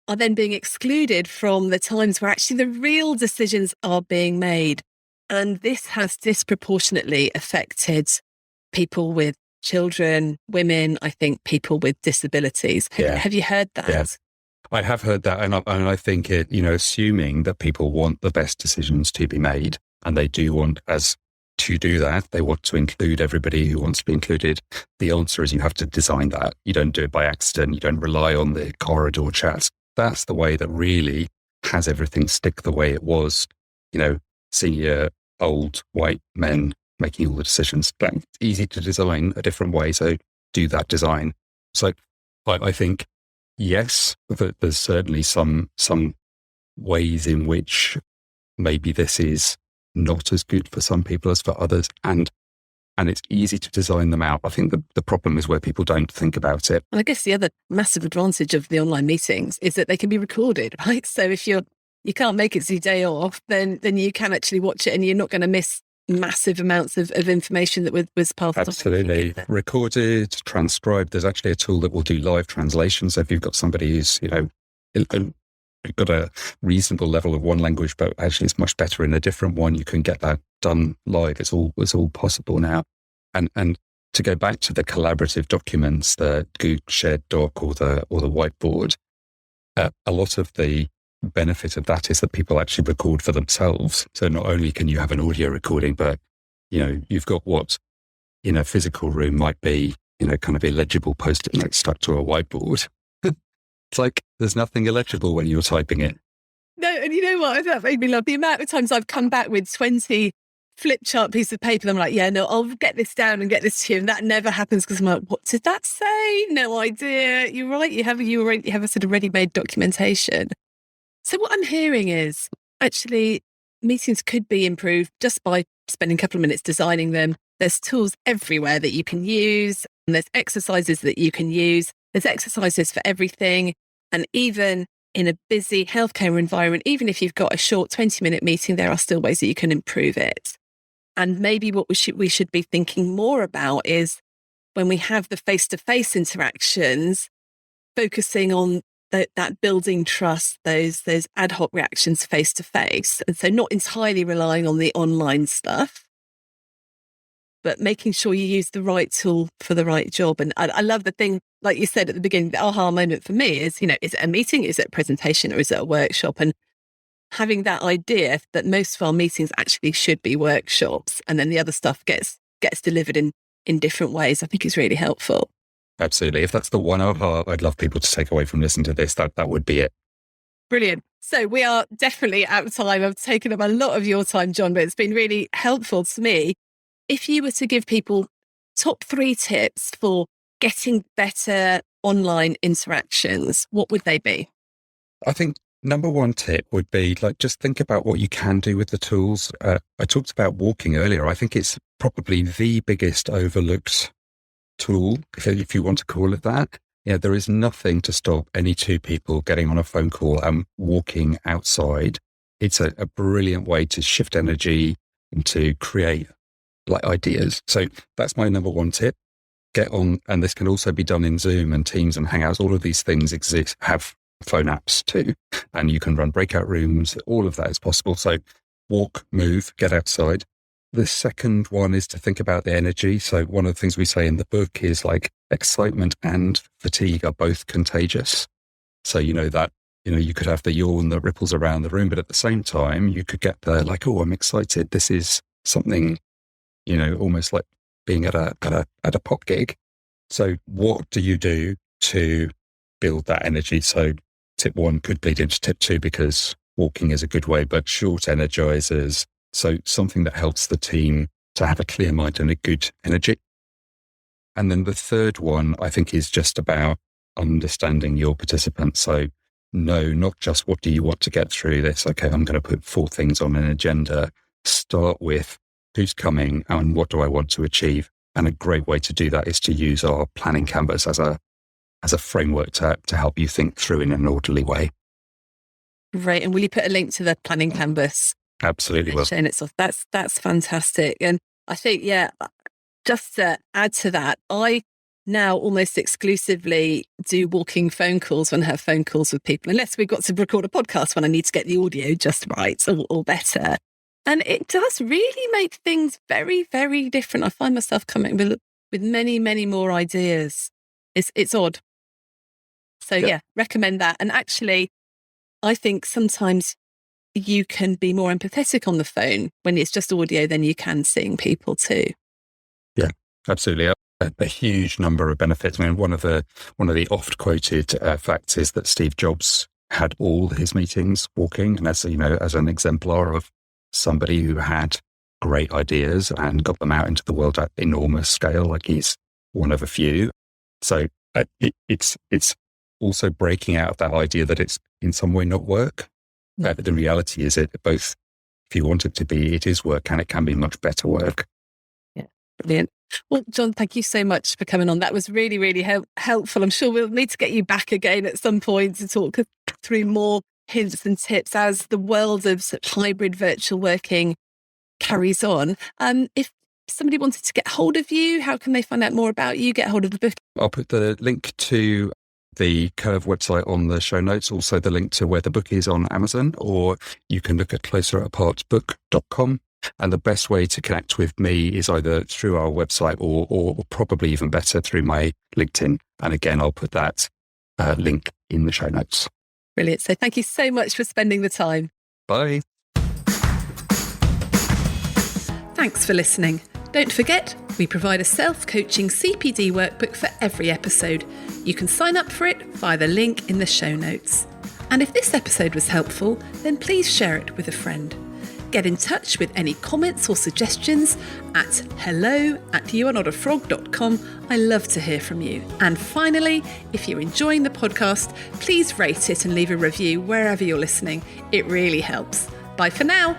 are then being excluded from the times where actually the real decisions are being made. And this has disproportionately affected people with children, women, I think people with disabilities. Have you heard that? Yes. I have heard that. And I think assuming that people want the best decisions to be made, and they do want to do that, they want to include everybody who wants to be included. The answer is you have to design that. You don't do it by accident. You don't rely on the corridor chats. That's the way that really has everything stick the way it was, senior, old, white men making all the decisions. But it's easy to design a different way. So do that design. So I think, yes, there's certainly some ways in which maybe this is not as good for some people as for others. And it's easy to design them out. I think the problem is where people don't think about it. And I guess the other massive advantage of the online meetings is that they can be recorded, right? So if you can't make it to your day off, then you can actually watch it and you're not going to miss massive amounts of information that was passed on. Absolutely. Recorded, transcribed. There's actually a tool that will do live translation. So if you've got somebody who's, got a reasonable level of one language, but actually it's much better in a different one, you can get that done live. It's all possible now. And to go back to the collaborative documents, the Google Shared Doc or the whiteboard, a lot of the benefit of that is that people actually record for themselves. So not only can you have an audio recording, but you've got what in a physical room might be kind of illegible post-it notes stuck to a whiteboard. It's like there's nothing illegible when you're typing it. No, and you know what? That made me laugh. The amount of times I've come back with 20 flip chart pieces of paper, and I'm like, yeah, no, I'll get this down and get this to you. And that never happens because I'm like, what did that say? No idea. You're right. You have a sort of ready-made documentation. So what I'm hearing is actually meetings could be improved just by spending a couple of minutes designing them. There's tools everywhere that you can use, and there's exercises that you can use. There's exercises for everything. And even in a busy healthcare environment, even if you've got a short 20-minute meeting, there are still ways that you can improve it. And maybe what we should be thinking more about is when we have the face-to-face interactions, focusing on that building trust, those ad hoc reactions face-to-face. And so not entirely relying on the online stuff, but making sure you use the right tool for the right job. And I love the thing like you said at the beginning, the aha moment for me is, is it a meeting? Is it a presentation? Or is it a workshop? And having that idea that most of our meetings actually should be workshops, and then the other stuff gets delivered in different ways, I think is really helpful. Absolutely. If that's the one aha I'd love people to take away from listening to this, that would be it. Brilliant. So we are definitely out of time. I've taken up a lot of your time, John, but it's been really helpful to me. If you were to give people top 3 tips for getting better online interactions, what would they be? I think number 1 tip would be just think about what you can do with the tools. I talked about walking earlier. I think it's probably the biggest overlooked tool, if you want to call it that. There is nothing to stop any 2 people getting on a phone call and walking outside. It's a brilliant way to shift energy and to create ideas. So that's my number 1 tip. Get on, and this can also be done in Zoom and Teams and Hangouts. All of these things have phone apps too, and you can run breakout rooms. All of that is possible. So walk, move, get outside. The second one is to think about the energy. So one of the things we say in the book is excitement and fatigue are both contagious. So you could have the yawn that ripples around the room, but at the same time, you could get the oh, I'm excited. This is something, almost like being at a pop gig. So what do you do to build that energy? So tip 1 could bleed into tip 2 because walking is a good way, but short energizers. So something that helps the team to have a clear mind and a good energy. And then the third one, I think, is just about understanding your participants. So no, not just what do you want to get through this? Okay, I'm going to put 4 things on an agenda. Start with who's coming and what do I want to achieve? And a great way to do that is to use our planning canvas as a framework to help you think through in an orderly way. Great. And will you put a link to the planning canvas? Absolutely will. That's fantastic. And I think, just to add to that, I now almost exclusively do walking phone calls when I have phone calls with people, unless we've got to record a podcast when I need to get the audio just right or better. And it does really make things very, very different. I find myself coming with many, many more ideas. It's odd. So recommend that. And actually, I think sometimes you can be more empathetic on the phone when it's just audio than you can seeing people too. Yeah, absolutely. A huge number of benefits. I mean, one of the oft quoted facts is that Steve Jobs had all his meetings walking, and as an exemplar of somebody who had great ideas and got them out into the world at enormous scale, he's one of a few. So it's also breaking out of that idea that it's in some way not work. The reality is both, if you want it to be, it is work, and it can be much better work. Yeah, brilliant. Well, John, thank you so much for coming on. That was really, really helpful. I'm sure we'll need to get you back again at some point to talk through more hints and tips as the world of hybrid virtual working carries on. If somebody wanted to get hold of you, how can they find out more about you, get hold of the book? I'll put the link to the Curve website on the show notes, also the link to where the book is on Amazon, or you can look at closerapartbook.com. And the best way to connect with me is either through our website or probably even better through my LinkedIn. And again, I'll put that link in the show notes. Brilliant. So thank you so much for spending the time. Bye. Thanks for listening. Don't forget, we provide a self-coaching CPD workbook for every episode. You can sign up for it via the link in the show notes. And if this episode was helpful, then please share it with a friend. Get in touch with any comments or suggestions at hello@youarenotafrog.com. I love to hear from you. And finally, if you're enjoying the podcast, please rate it and leave a review wherever you're listening. It really helps. Bye for now.